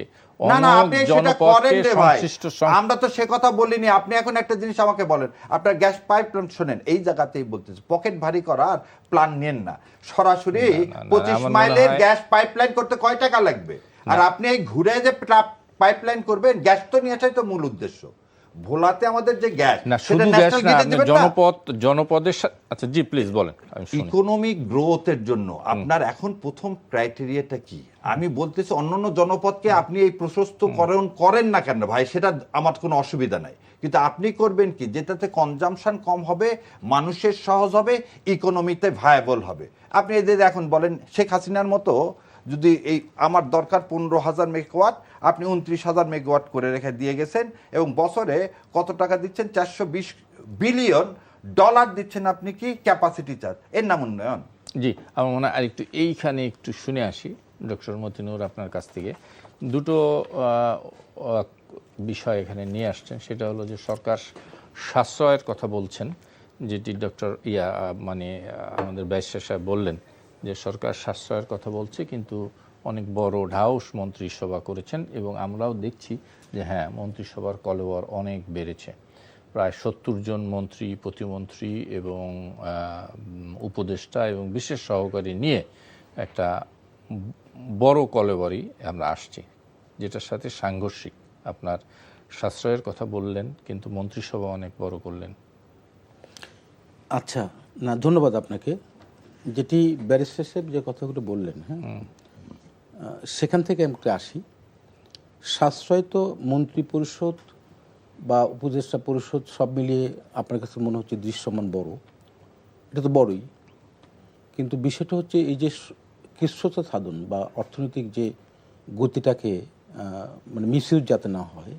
আমরা তো সে কথা বলিনি। আপনি এখন একটা জিনিস আমাকে বলেন, আপনার গ্যাস পাইপ শোনেন, এই জায়গাতেই বলতেছে পকেট ভারী করার প্ল্যান নেন না। সরাসরি 25 মাইলের গ্যাস পাইপলাইন করতে কয় টাকা লাগবে? আর আপনি এই ঘুরে যে পাইপলাইন করবেন, গ্যাস তো নিয়ে আসাই তো মূল উদ্দেশ্য। ভোলাতে আমাদের যে গ্যাস, শুধু গ্যাস না, জনপদের। আচ্ছা জি প্লিজ বলেন। ইকোনমিক গ্রোথের জন্য আপনার এখন প্রথম ক্রাইটেরিয়াটা কি? আমি বলতেছি অন্যান্য জনপদকে আপনি এই প্রশস্তকরণ করেন না কেন ভাই, সেটা আমার কোনো অসুবিধা নাই, কিন্তু আপনি করবেন কি যেটাতে কনজাম্পশন কম হবে, মানুষের সহজ হবে, ইকোনমিতে ভায়াবল হবে। আপনি এদের এখন বলেন শেখ হাসিনার মতো যদি এই আমার দরকার 15,000 মেগাওয়াট, আপনি 29,000 মেগাওয়াট করে রেখে দিয়ে গেছেন, এবং বছরে কত টাকা দিচ্ছেন? $420 বিলিয়ন দিচ্ছেন আপনি কি ক্যাপাসিটি চার্জ। এর নাম উন্নয়ন? জি, আমার মনে হয় আরেকটু এইখানে একটু শুনে আসি ডক্টর মতিনুর আপনার কাছ থেকে। দুটো বিষয় এখানে নিয়ে আসছেন, সেটা হলো যে সরকার সাশ্রয়ের কথা বলছেন, যেটি ডক্টর আমাদের ব্যারিস্টার সাহেব বললেন যে সরকার সাশ্রয়ের কথা বলছে, কিন্তু অনেক বড় ঢাউস মন্ত্রিসভা করেছেন, এবং আমরাও দেখছি যে হ্যাঁ, মন্ত্রিসভার কলেবর অনেক বেড়েছে। প্রায় 70 জন মন্ত্রী, প্রতিমন্ত্রী এবং উপদেষ্টা এবং বিশেষ সহকারী নিয়ে একটা বড় কলেবরই আমরা আসছি, যেটার সাথে সাংঘর্ষিক। আপনার সাশ্রয়ের কথা বললেন, কিন্তু মন্ত্রিসভা অনেক বড় করলেন। আচ্ছা, না ধন্যবাদ আপনাকে। যেটি ব্যারিস্টার সাহেব যে কথাগুলো বললেন, হ্যাঁ, সেখান থেকে আমি আসি। সাশ্রয় তো মন্ত্রী পরিষদ বা উপদেষ্টা পরিষদ সব মিলিয়ে আপনার কাছে মনে হচ্ছে দৃশ্যমান বড়, এটা তো বড়ই, কিন্তু বিষয়টা হচ্ছে এই যে কৃচ্ছ্রতা সাধন বা অর্থনৈতিক যে গতিটাকে মিসইউজ যাতে না হয়,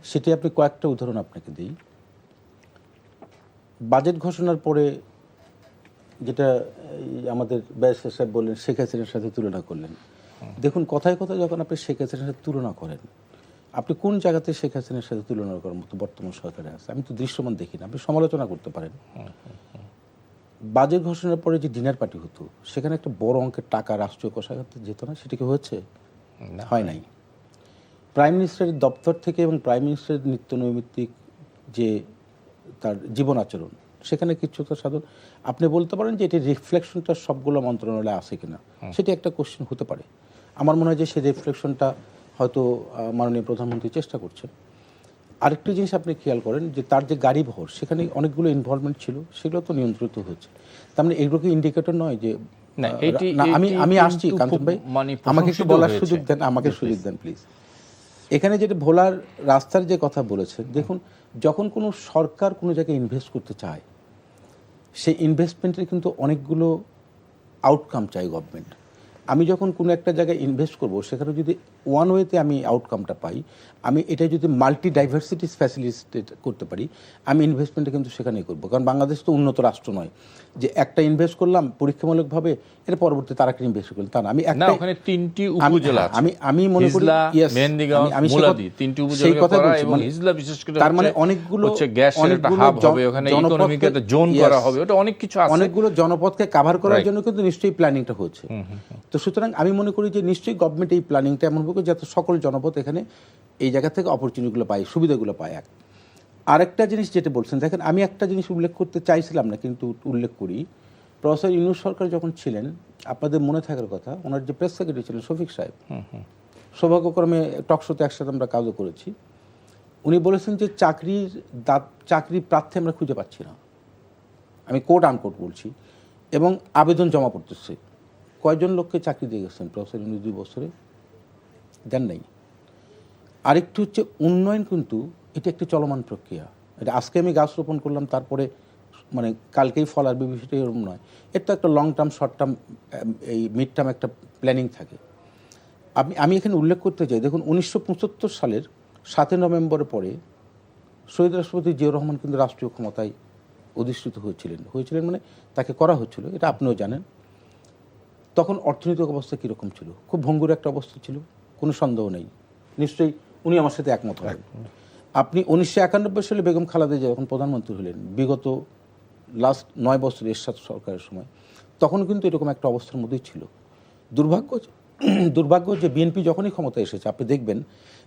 সেটি আপনি কয়েকটা উদাহরণ আপনাকে দিই। বাজেট ঘোষণার পরে যেটা এই আমাদের ব্যারিস্টার সাহেব বললেন শেখ হাসিনার সাথে তুলনা করলেন, দেখুন কথায় কথায় যখন আপনি শেখ হাসিনার সাথে তুলনা করেন, আপনি কোন জায়গাতে শেখ হাসিনার সাথে তুলনা করার মতো বর্তমান সরকারে আছে? আমি তো দৃশ্যমান দেখি না। আপনি সমালোচনা করতে পারেন। বাজেট ঘোষণার পরে যে ডিনার পার্টি হতো, সেখানে একটা বড় অঙ্কের টাকা রাষ্ট্রীয় কোষাগারে যেত না, সেটা কি হয়েছে? হয় নাই। প্রাইম মিনিস্টারের দপ্তর থেকে এবং প্রাইম মিনিস্টারের নিত্য নৈমিত্তিক যে তার জীবন আচরণ, সেখানে কিছু তো সাধন আপনি বলতে পারেন যে এটির রিফ্লেকশনটা সবগুলো মন্ত্রণালয়ে আছে কিনা, সেটি একটা কোশ্চেন হতে পারে। আমার মনে হয় যে সেই রিফ্লেকশনটা হয়তো মাননীয় প্রধানমন্ত্রী চেষ্টা করছেন। আরেকটি জিনিস আপনি খেয়াল করেন যে তার যে গাড়ি বহর, সেখানে অনেকগুলো ইনভলভমেন্ট ছিল, সেগুলো তো নিয়ন্ত্রিত হচ্ছে। তার মানে এগুলো কি ইন্ডিকেটর নয় যে আমি আসছি কাঞ্চন ভাই, আমাকে একটু বলার সুযোগ দেন, আমাকে সুযোগ দেন প্লিজ। এখানে যেটা ভোলার রাস্তার যে কথা বলেছেন, দেখুন যখন কোনো সরকার কোনো জায়গায় ইনভেস্ট করতে চায়, সেই ইনভেস্টমেন্টের কিন্তু অনেকগুলো আউটকাম চাই গভর্নমেন্ট। আমি যখন কোনো একটা জায়গায় ইনভেস্ট করব, সেখানে যদি ওয়ান ওয়েতে আমি আউটকামটা পাই, আমি এটা যদি মাল্টি ডাইভার্সিটিস ফ্যাসিলিটেট করতে পারি, আমি ইনভেস্টমেন্টটা কিন্তু সেখানেই করবো। কারণ বাংলাদেশ তো উন্নত রাষ্ট্র নয় যে একটা ইনভেস্ট করলাম পরীক্ষামূলকভাবে, এর পরবর্তী তারা একটা ইনভেস্ট করলাম, তা না। আমি একটা ওখানে 3টি উপজেলা আছে, আমি মনে করি আমি মুলাদি 3টি উপজেলা করা এবং হিজলা বিশেষ করে তার মানে অনেকগুলো গ্যাসের একটা হাব হবে, ওখানে ইকোনমিক একটা জোন করা হবে, ওটা অনেক কিছু আছে, অনেকগুলো জনপদকে কভার করার জন্য কিন্তু নিশ্চয়ই প্ল্যানিংটা হচ্ছে। তো সুতরাং আমি মনে করি যে নিশ্চয়ই গভর্নমেন্ট এই প্ল্যানিংটা এমন হবে যাতে সকল জনপদ এখানে এই জায়গা থেকে অপরচুনিটিগুলো পায়, সুবিধাগুলো পায়। আরেকটা জিনিস যেটা বলছেন, দেখেন আমি একটা জিনিস উল্লেখ করতে চাইছিলাম না, কিন্তু উল্লেখ করি। প্রফেসর ইউনূস সরকার যখন ছিলেন, আপনাদের মনে থাকার কথা, ওনার যে প্রেস সেক্রেটারি ছিলেন শফিক সাহেব, সৌভাগ্যক্রমে টকশোতে একসাথে আমরা কাজও করেছি, উনি বলেছেন যে চাকরি প্রার্থী আমরা খুঁজে পাচ্ছি না, আমি কোট আনকোট বলছি, এবং আবেদন জমা পড়তেছে। কয়জন লোককে চাকরি দিয়ে গেছেন প্রফেসর ইউনূস 2 বছরে? দেন নাই। আরেকটু হচ্ছে উন্নয়ন, কিন্তু এটা একটি চলমান প্রক্রিয়া। এটা আজকে আমি গাছ রোপণ করলাম, তারপরে মানে কালকেই ফল আসবে, বিষয়টা এরকম নয়। এর তো একটা লং টার্ম, শর্ট টার্ম, এই মিড টার্ম একটা প্ল্যানিং থাকে। আমি এখানে উল্লেখ করতে চাই, দেখুন 1975 সালের 7 নভেম্বরের পরে শহীদ রাষ্ট্রপতি জিয়াউর রহমান কিন্তু রাষ্ট্রীয় ক্ষমতায় অধিষ্ঠিত হয়েছিলেন মানে তাকে করা হচ্ছিল, এটা আপনিও জানেন। তখন অর্থনৈতিক অবস্থা কীরকম ছিল? খুব ভঙ্গুর একটা অবস্থা ছিল, কোনো সন্দেহ নেই। নিশ্চয়ই উনি আমার সাথে একমত হবেন। আপনি 1991 সালে বেগম খালেদা জিয়া যখন প্রধানমন্ত্রী হলেন, বিগত লাস্ট 9 বছর এরশাদ সরকারের সময়, তখন কিন্তু এরকম একটা অবস্থার মধ্যেই ছিল। দুর্ভাগ্য যে বিএনপি যখনই ক্ষমতায় এসেছে, আপনি দেখবেন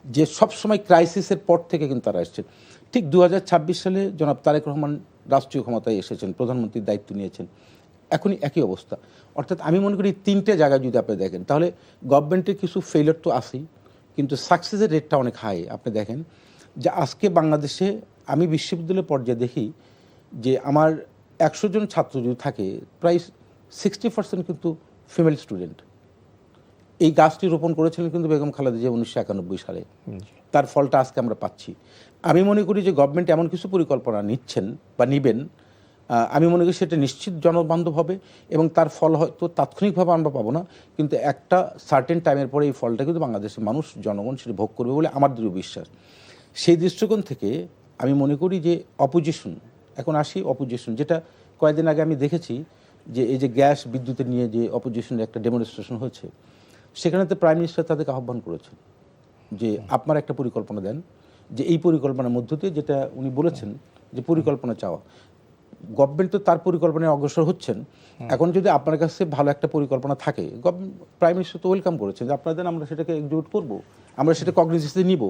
যে সবসময় ক্রাইসিসের পর থেকে কিন্তু তারা এসেছেন। ঠিক 2026 সালে জনাব তারেক রহমান রাষ্ট্রীয় ক্ষমতায় এসেছেন, প্রধানমন্ত্রীর দায়িত্ব নিয়েছেন, এখনই একই অবস্থা। অর্থাৎ আমি মনে করি 3টে জায়গায় যদি আপনি দেখেন, তাহলে গভর্নমেন্টের কিছু ফেইলিওর তো আছেই, কিন্তু সাকসেসের রেটটা অনেক হাই। আপনি দেখেন যে আজকে বাংলাদেশে আমি বিশ্ববিদ্যালয় পর্যায়ে দেখি যে আমার 100 জন ছাত্র যদি থাকে, প্রায় 60% কিন্তু ফিমেল স্টুডেন্ট। এই গাছটি রোপণ করেছিলেন কিন্তু বেগম খালেদা জিয়া 1991 সালে। তার ফলটা আজকে আমরা পাচ্ছি। আমি মনে করি যে গভর্নমেন্ট এমন কিছু পরিকল্পনা নিচ্ছেন বা নিবেন, আমি মনে করি সেটা নিশ্চিত জনবান্ধব হবে, এবং তার ফল হয়তো তাৎক্ষণিকভাবে আমরা পাবো না, কিন্তু একটা সার্টেন টাইমের পরে এই ফলটা কিন্তু বাংলাদেশের মানুষ, জনগণ সেটা ভোগ করবে বলে আমার দৃঢ় বিশ্বাস। সেই দৃষ্টিকোণ থেকে আমি মনে করি যে অপোজিশন, এখন আসি অপোজিশন, যেটা কয়েকদিন আগে আমি দেখেছি যে এই যে গ্যাস বিদ্যুতের নিয়ে যে অপোজিশনের একটা ডেমনস্ট্রেশন হয়েছে, সেখানে তো প্রাইম মিনিস্টার তাদেরকে আহ্বান করেছেন যে আপনারা একটা পরিকল্পনা দেন, যে এই পরিকল্পনার মধ্য দিয়ে, যেটা উনি বলেছেন যে পরিকল্পনা চাওয়া, গভর্নমেন্ট তো তার পরিকল্পনায় অগ্রসর হচ্ছেন। এখন যদি আপনার কাছে ভালো একটা পরিকল্পনা থাকে, প্রাইম মিনিস্টার তো ওয়েলকাম করেছেন যে আপনারা দেন, আমরা সেটাকে এক্সিকিউট করব, আমরা সেটা কগনিজেন্সে নিব।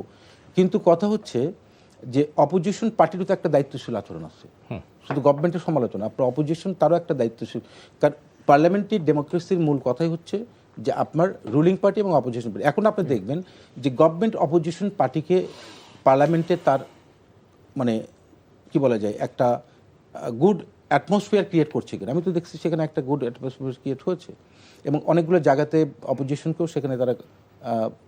কিন্তু কথা হচ্ছে যে অপোজিশন পার্টিরও তো একটা দায়িত্বশীল আচরণ আছে, শুধু গভর্নমেন্টের সমালোচনা, আপনার অপোজিশন তারও একটা দায়িত্বশীল। কারণ পার্লামেন্টারি ডেমোক্রেসির মূল কথাই হচ্ছে যে আপনার রুলিং পার্টি এবং অপোজিশন পার্টি। এখন আপনি দেখবেন যে গভর্নমেন্ট অপোজিশন পার্টিকে পার্লামেন্টে তার মানে কি বলা যায়, একটা গুড অ্যাটমসফিয়ার ক্রিয়েট করছে কিনা। আমি তো দেখছি সেখানে একটা গুড অ্যাটমসফিয়ার ক্রিয়েট হয়েছে, এবং অনেকগুলো জায়গাতে অপোজিশনকেও সেখানে তারা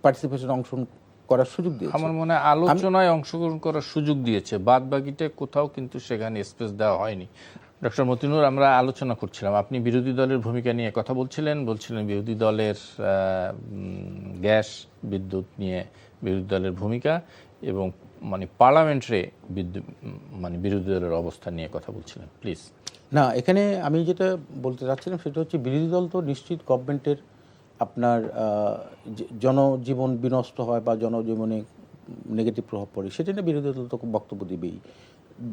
পার্টিসিপেশন অংশগ্রহণ করার সুযোগ দিয়েছে। আমার মনে হয় আলোচনায় অংশগ্রহণ করার সুযোগ দিয়েছে, বাদ বাকিটা কোথাও কিন্তু সেখানে স্পেস দেওয়া হয়নি। ডক্টর মতিনুর, আমরা আলোচনা করছিলাম, আপনি বিরোধী দলের ভূমিকা নিয়ে কথা বলছিলেন বিরোধী দলের গ্যাস বিদ্যুৎ নিয়ে বিরোধী দলের ভূমিকা এবং মানে পার্লামেন্টে মানে বিরোধী দলের অবস্থান নিয়ে কথা বলছিলেন, প্লিজ। না, এখানে আমি যেটা বলতে চাচ্ছিলাম সেটা হচ্ছে বিরোধী দল তো নিশ্চিত গভর্নমেন্টের আপনার জনজীবন বিনষ্ট হয় বা জনজীবনে নেগেটিভ প্রভাব পড়ে, সেটা নিয়ে বিরোধী দল তো বক্তব্য দিবেই,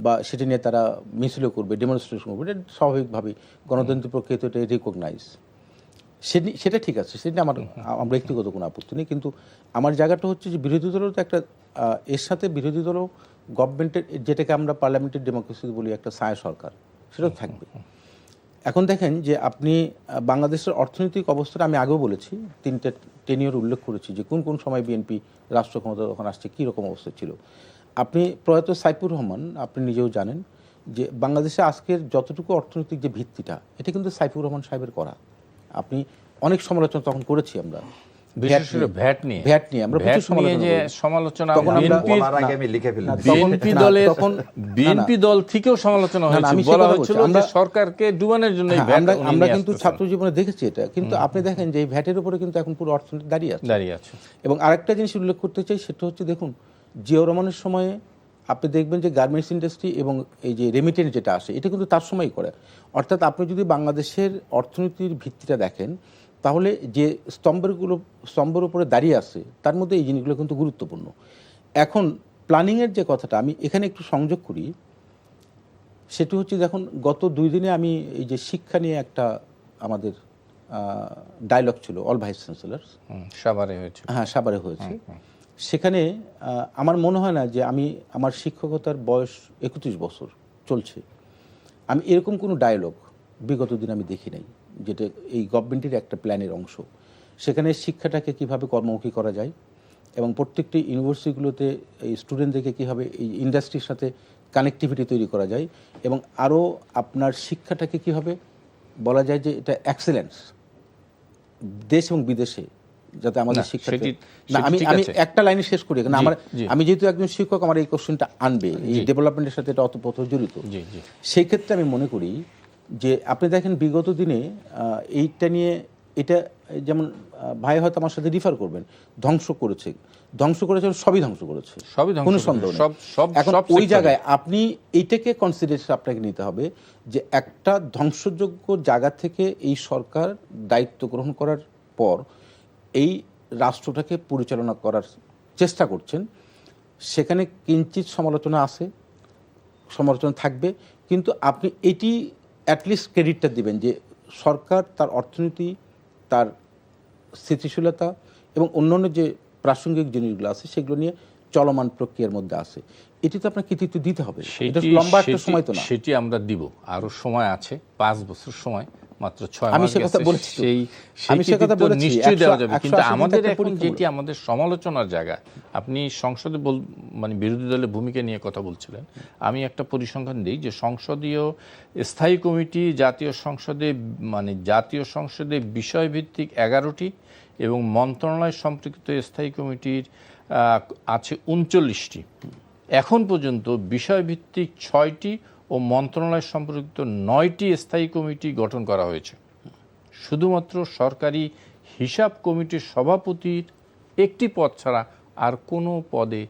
বা সেটা নিয়ে তারা মিছিলও করবে, ডেমনস্ট্রেশন করবে, এটা স্বাভাবিকভাবেই গণতান্ত্রিক প্রক্রিয়া তো এটা রিকগনাইজ, সেটা ঠিক আছে, সেটা আমার ব্যক্তিগত কোনো আপত্তি নেই। কিন্তু আমার জায়গাটা হচ্ছে যে বিরোধী দলের তো একটা এর সাথে বিরোধী দলও গভর্নমেন্টের, যেটাকে আমরা পার্লামেন্টারি ডেমোক্রেসি বলি, একটা ছায়া সরকার, সেটাও থাকবে। এখন দেখেন যে আপনি বাংলাদেশের অর্থনৈতিক অবস্থাটা আমি আগেও বলেছি, 3টে টেনিয়র উল্লেখ করেছি যে কোন কোন সময় বিএনপি রাষ্ট্র ক্ষমতা তখন আসছে, কী রকম অবস্থা ছিল। আপনি প্রয়াত সাইফুর রহমান, আপনি নিজেও জানেন যে বাংলাদেশে আজকের যতটুকু অর্থনৈতিক যে ভিত্তিটা, এটা কিন্তু সাইফুর রহমান সাহেবের করা। আপনি অনেক সমালোচনা তখন করেছি আমরা, বিশেষ করে ভ্যাট নিয়ে আমরা প্রচুর সমালোচনা, বিএনপি দল থেকেও সমালোচনা হয়েছে, বলা হয়েছিল যে সরকারকে ডুবানোর জন্য আমরা কিন্তু ছাত্র জীবনে দেখেছি এটা। কিন্তু আপনি দেখেন যে এই ভ্যাটের উপরে কিন্তু এখন পুরো অর্থনীতি দাঁড়িয়ে আছে। এবং আরেকটা জিনিস উল্লেখ করতে চাই, সেটা হচ্ছে দেখুন জিয়াউর রহমানের সময়ে আপনি দেখবেন যে গার্মেন্টস ইন্ডাস্ট্রি এবং এই যে রেমিটেন্স যেটা আসে, এটা কিন্তু তার সময়ই করে। অর্থাৎ আপনি যদি বাংলাদেশের অর্থনীতির ভিত্তিটা দেখেন, তাহলে যে স্তম্ভের উপরে দাঁড়িয়ে আছে তার মধ্যে এই জিনিসগুলো কিন্তু গুরুত্বপূর্ণ। এখন প্ল্যানিংয়ের যে কথাটা আমি এখানে একটু সংযোগ করি, সেটি হচ্ছে দেখুন গত 2 দিনে আমি এই যে শিক্ষা নিয়ে একটা আমাদের ডায়লগ ছিল, অল ভাইস চ্যান্সেলর সাভারে হয়েছে, হ্যাঁ সাভারে হয়েছে। সেখানে আমার মনে হয় না যে আমার শিক্ষকতার বয়স 31 বছর চলছে, আমি এরকম কোনো ডায়লগ বিগত দিন আমি দেখি নাই, যেটা এই গভর্নমেন্টের একটা প্ল্যানের অংশ। সেখানে শিক্ষাটাকে কিভাবে কর্মমুখী করা যায় এবং প্রত্যেকটি ইউনিভার্সিটিগুলোতে এই স্টুডেন্টদেরকে কীভাবে এই ইন্ডাস্ট্রির সাথে কানেক্টিভিটি তৈরি করা যায় এবং আরও আপনার শিক্ষাটাকে কীভাবে বলা যায় যে এটা এক্সেলেন্স দেশ এবং বিদেশে, যাতে আমাদের শিক্ষাটা না, আমি একটা লাইনে শেষ করি। কারণ আমি যেহেতু একজন শিক্ষক, আমার এই কোশ্চেনটা আনবে, এই ডেভেলপমেন্টের সাথে এটা অতপ্রত জড়িত। সেই ক্ষেত্রে আমি মনে করি যে আপনি দেখেন বিগত দিনে এইটা নিয়ে, এটা যেমন ভাই হয়তো আমার সাথে রিফার করবেন, ধ্বংস করেছে, সবই ধ্বংস করেছে, কোনো সন্দেহ নেই। এখন ওই জায়গায় আপনি এইটাকে কনসিডারেশন আপনাকে নিতে হবে যে একটা ধ্বংসযোগ্য জায়গা থেকে এই সরকার দায়িত্ব গ্রহণ করার পর এই রাষ্ট্রটাকে পরিচালনা করার চেষ্টা করছেন। সেখানে কিঞ্চিত সমালোচনা আছে, সমালোচনা থাকবে, কিন্তু আপনি এটি অ্যাটলিস্ট ক্রেডিটটা দিবেন যে সরকার তার অর্থনীতি, তার স্থিতিশীলতা এবং অন্যান্য যে প্রাসঙ্গিক জিনিসগুলো আছে সেগুলো নিয়ে চলমান প্রক্রিয়ার মধ্যে আছে। এটি তো আপনার কৃতিত্ব দিতে হবে, এটা লম্বা একটা সময় তো না। সেটি আমরা দিব, আরো সময় আছে, 5 বছর সময়, মাত্র 6 মাস। আমি সে কথা বলেছি, নিশ্চয়ই দেওয়া যাবে। কিন্তু আমাদের এখন যেটি আমাদের সমালোচনার জায়গা, আপনি সংসদে মানে বিরোধী দলের ভূমিকা নিয়ে কথা বলছিলেন, আমি একটা পরিসংখ্যান দিই যে সংসদীয় স্থায়ী কমিটি জাতীয় সংসদে বিষয়ভিত্তিক 11টি এবং মন্ত্রণালয় সম্পৃক্ত স্থায়ী কমিটির আছে 39টি। এখন পর্যন্ত বিষয়ভিত্তিক 6টি ও মন্ত্রণালয় সম্পর্কিত 9টি স্থায়ী কমিটি গঠন করা হয়েছে। শুধুমাত্র সরকারি হিসাব কমিটির সভাপতির একটি পদ ছাড়া আর কোনো পদে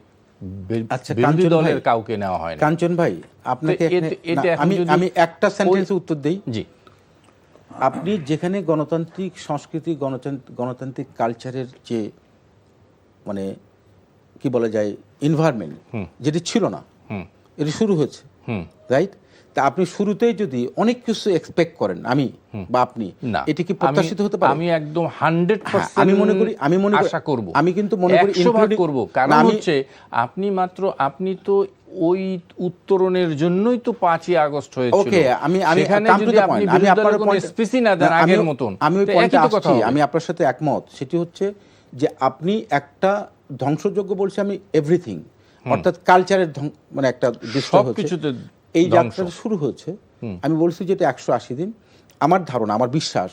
বিরোধী দলের কাউকে নেওয়া হয় না। কাঞ্চন ভাই, আপনাকে আমি একটা সেন্টেন্সে উত্তর দেই। জি, আপনি যেখানে গণতান্ত্রিক সংস্কৃতি, গণতান্ত্রিক কালচারের যে মানে কি বলা যায় এনভায়রনমেন্ট যেটি ছিল না, এটি শুরু হয়েছে, রাইট? তা আপনি শুরুতেই যদি অনেক কিছু এক্সপেক্ট করেন, আমি বা আপনি, এটি কি প্রত্যাশিত হতে পারে? আমি একদম 100% আমি মনে করি আশা করব, আমি কিন্তু মনে করি 100% করব। কারণ হচ্ছে আপনি তো ওই উত্তরণের জন্যই তো 5ই আগস্ট হয়েছিল। ওকে, আমি আপনার কোনো স্পেসি না দেন আগের মতন, আমি ওই পয়েন্টে আসছি, আমি আপনার সাথে একমত। সেটি হচ্ছে যে আপনি একটা ধ্বংসযোগ্য বলছি আমি এভরিথিং, অর্থাৎ কালচারের মানে একটা সবকিছুতে এই যাত্রাটা শুরু হয়েছে। আমি বলছি যে এটা 180 দিন। আমার ধারণা, আমার বিশ্বাস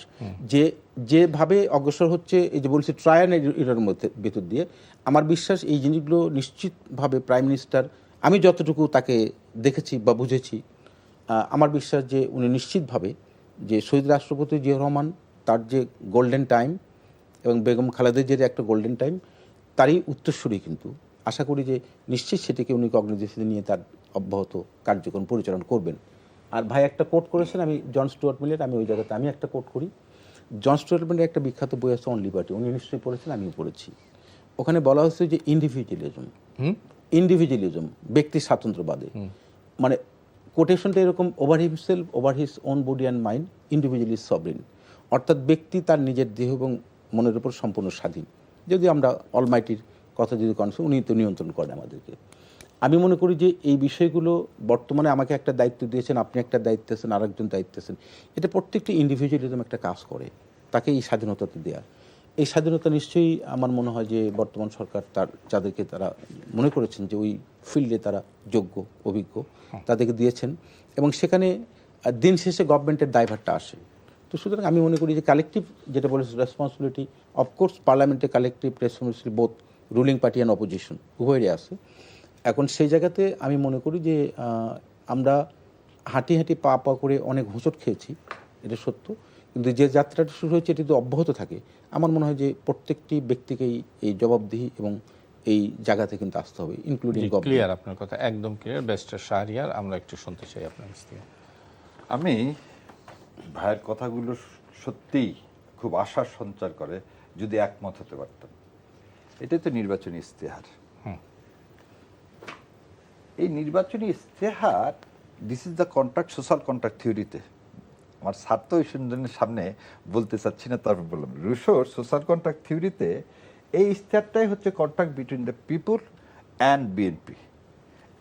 যে যেভাবে অগ্রসর হচ্ছে, এই যে বলছি ট্রায়াল এর মধ্যে ভেতর দিয়ে, আমার বিশ্বাস এই জিনিসগুলো নিশ্চিতভাবে প্রাইম মিনিস্টার, আমি যতটুকু তাকে দেখেছি বা বুঝেছি, আমার বিশ্বাস যে উনি নিশ্চিতভাবে যে শহীদ রাষ্ট্রপতি জিয়াউর রহমান, তার যে গোল্ডেন টাইম এবং বেগম খালেদা জিয়ার একটা গোল্ডেন টাইম, তারই উত্তরসূরি কিন্তু আশা করি যে নিশ্চিত সেটিকে উনি কগনিজেন্সে নিয়ে তার অব্যাহত কার্যক্রম পরিচালনা করবেন। আর ভাই একটা কোট করেছেন, আমি জন স্টুয়ার্ট মিলের, আমি ওই জায়গাতে আমি একটা কোট করি। জন স্টুয়ার্ট মিলের একটা বিখ্যাত বই আছে অন লিবার্টি, উনি নিশ্চয়ই পড়েছেন, আমিও পড়েছি। ওখানে বলা হয়েছে যে ইন্ডিভিজুয়ালিজম ব্যক্তির স্বাতন্ত্র্যবাদে, মানে কোটেশনটা এরকম, over himself over his own body and mind individual is sovereign, অর্থাৎ ব্যক্তি তার নিজের দেহ এবং মনের উপর সম্পূর্ণ স্বাধীন। যদি আমরা অলমাইটির কথা যদি কনসিডার, উনি তো নিয়ন্ত্রণ করেন আমাদেরকে। আমি মনে করি যে এই বিষয়গুলো বর্তমানে আমাকে একটা দায়িত্ব দিয়েছেন, আপনি একটা দায়িত্ব আছেন, আরেকজন দায়িত্ব আছেন, এটা প্রত্যেকটি ইন্ডিভিজুয়ালিজম একটা কাজ করে, তাকে এই স্বাধীনতাতে দেওয়া। এই স্বাধীনতা নিশ্চয়ই আমার মনে হয় যে বর্তমান সরকার তার যাদেরকে তারা মনে করেছেন যে ওই ফিল্ডে তারা যোগ্য অভিজ্ঞ তাদেরকে দিয়েছেন, এবং সেখানে দিন শেষে গভর্নমেন্টের দায়ভারটা আসে। তো সুতরাং আমি মনে করি যে কালেকটিভ যেটা বলেছে রেসপন্সিবিলিটি, অফকোর্স পার্লামেন্টের collective responsibility both ruling party and opposition উভয়েরই আছে। এখন সেই জায়গাতে আমি মনে করি যে আমরা হাঁটি হাঁটি পা পা করে অনেক হোঁচট খেয়েছি, এটা সত্য, কিন্তু যে যাত্রাটা শুরু হয়েছে এটি যদি অব্যাহত থাকে, আমার মনে হয় যে প্রত্যেকটি ব্যক্তিকেই এই জবাবদিহি এবং এই জায়গাতে কিন্তু আসতে হবে, ইনক্লুডিং গভর্নমেন্ট। ক্লিয়ার, আপনার কথা একদম ক্লিয়ার। ব্যারিস্টার শাহরিয়ার, আমরা একটু শুনতে চাই আপনার কাছ থেকে। আমি ভাইয়ের কথাগুলো সত্যিই খুব আশার সঞ্চার করে, যদি একমত হতে পারতাম। এটাই তো নির্বাচনী ইশতেহার। এই নির্বাচনী ইশতেহার, this is the contract, social contract থিওরিতে। আমার স্যার তো সুন্দরের সামনে বলতে চাচ্ছি না, তারপর বললাম রুশোর সোশ্যাল কন্ট্রাক্ট থিওরিতে এই ইশতেহারটাই হচ্ছে contract between the people and BNP,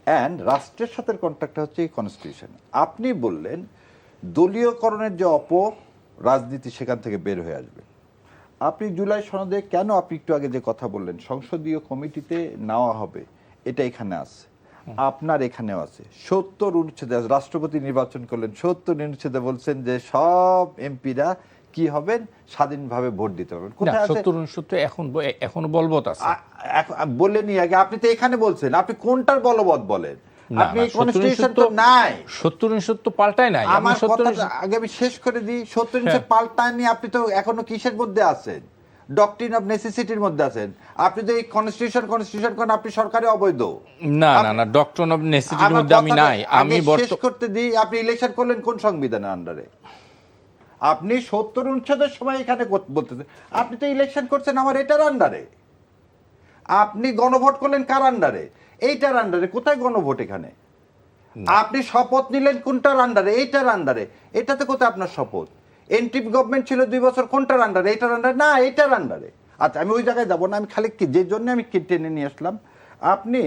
and রাষ্ট্রের সাথে কন্ট্রাক্টটা হচ্ছে এই কনস্টিটিউশন। আপনি বললেন দলীয়করণের যে রাজনীতি সেখান থেকে বের হয়ে আসবে। আপনি জুলাই সনদে কেন, আপনি একটু আগে যে কথা বললেন সংসদীয় কমিটিতে নেওয়া হবে, এটা এখানে আছে, আপনার এখানেও আছে। 70 অনুচ্ছেদে রাষ্ট্রপতি নির্বাচন করলেন, 70 অনুচ্ছেদে বলছেন যে সব এমপিরা কি হবেন, স্বাধীনভাবে ভোট দিতে পারবেন। কোথায় আছে? 70 এখন বলবৎ আছে। বলেনি আগে, আপনি তো এখানে বলছেন, আপনি কোনটার বলবৎ বলেন? আপনি কনস্টিটিউশন তো নাই, 70 পাল্টায় নাই। আমার কথাটা আগে আমি শেষ করে দিই। 70 পাল্টায়নি, আপনি তো এখনো কিসের মধ্যে আছেন? ডক্ট্রিন অফ নেসেসিটির মধ্যে আছেন। আপনি তো এই কনস্টিটিউশন করেন, আপনি সরকারে অবৈধ। না না না, ডক্ট্রিন অফ নেসেসিটির মধ্যে আমি নাই। আমি শেষ করতে দিই। আপনি ইলেকশন করলেন কোন সংবিধানের আন্ডারে? আপনি 70 অনুচ্ছেদের সময় এখানে বলতেছেন, আপনি তো ইলেকশন করছেন আমার এটার আন্ডারে। আপনি গণভোট করলেন কার আন্ডারে? এইটার আন্ডারে। কোথায় গণভোট এখানে? আপনি শপথ নিলেন কোনটার আন্ডারে? এইটার আন্ডারে। এটাতে কোথায় আপনার শপথ? এনটিপ গভর্নমেন্ট ছিল 2 বছর, কোনটার আন্ডারে? এইটার আন্ডারে না, এইটার আন্ডারে। আচ্ছা, আমি ওই জায়গায় যাব না, আমি খালি যে জন্য আমি টেনে নিয়ে আসলাম, আপনি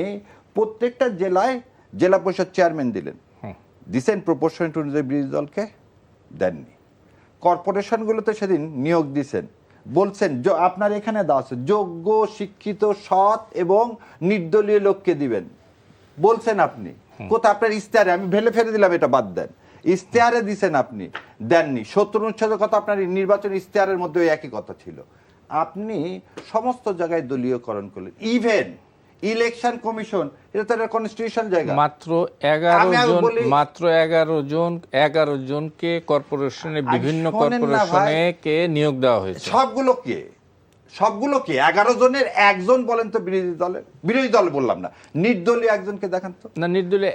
প্রত্যেকটা জেলায় জেলা পরিষদ চেয়ারম্যান দিছেন প্রপোর্শনেট অনুযায়ী বিরোধী দলকে দেননি। কর্পোরেশনগুলোতে সেদিন নিয়োগ দিছেন, বলছেন আপনার এখানে দেওয়া আছে যোগ্য, শিক্ষিত, সৎ এবং নির্দলীয় লোককে দিবেন, বলছেন আপনি। কোথায় আপনার ইশতেহারে? আমি ফেলে দিলাম, এটা বাদ দেন। ইশতেহারে দিছেন আপনি, দেননি। 70 অনুচ্ছেদের কথা আপনার নির্বাচন ইশতেহারের মধ্যে একই কথা ছিল। আপনি সমস্ত জায়গায় দলীয়করণ করলেন, ইভেন ইলেকশন কমিশন, এটা তো কনস্টিটিউশন জায়গা। মাত্র 11 জনকে কর্পোরেশনে, বিভিন্ন কর্পোরেশনে কে নিয়োগ দেওয়া হয়েছে। সবগুলো কি 11 জনের একজন বলেন তো বিরোধী দল বললাম না, নির্দলীয় একজনকে দেখান তো। না, নির্দলীয়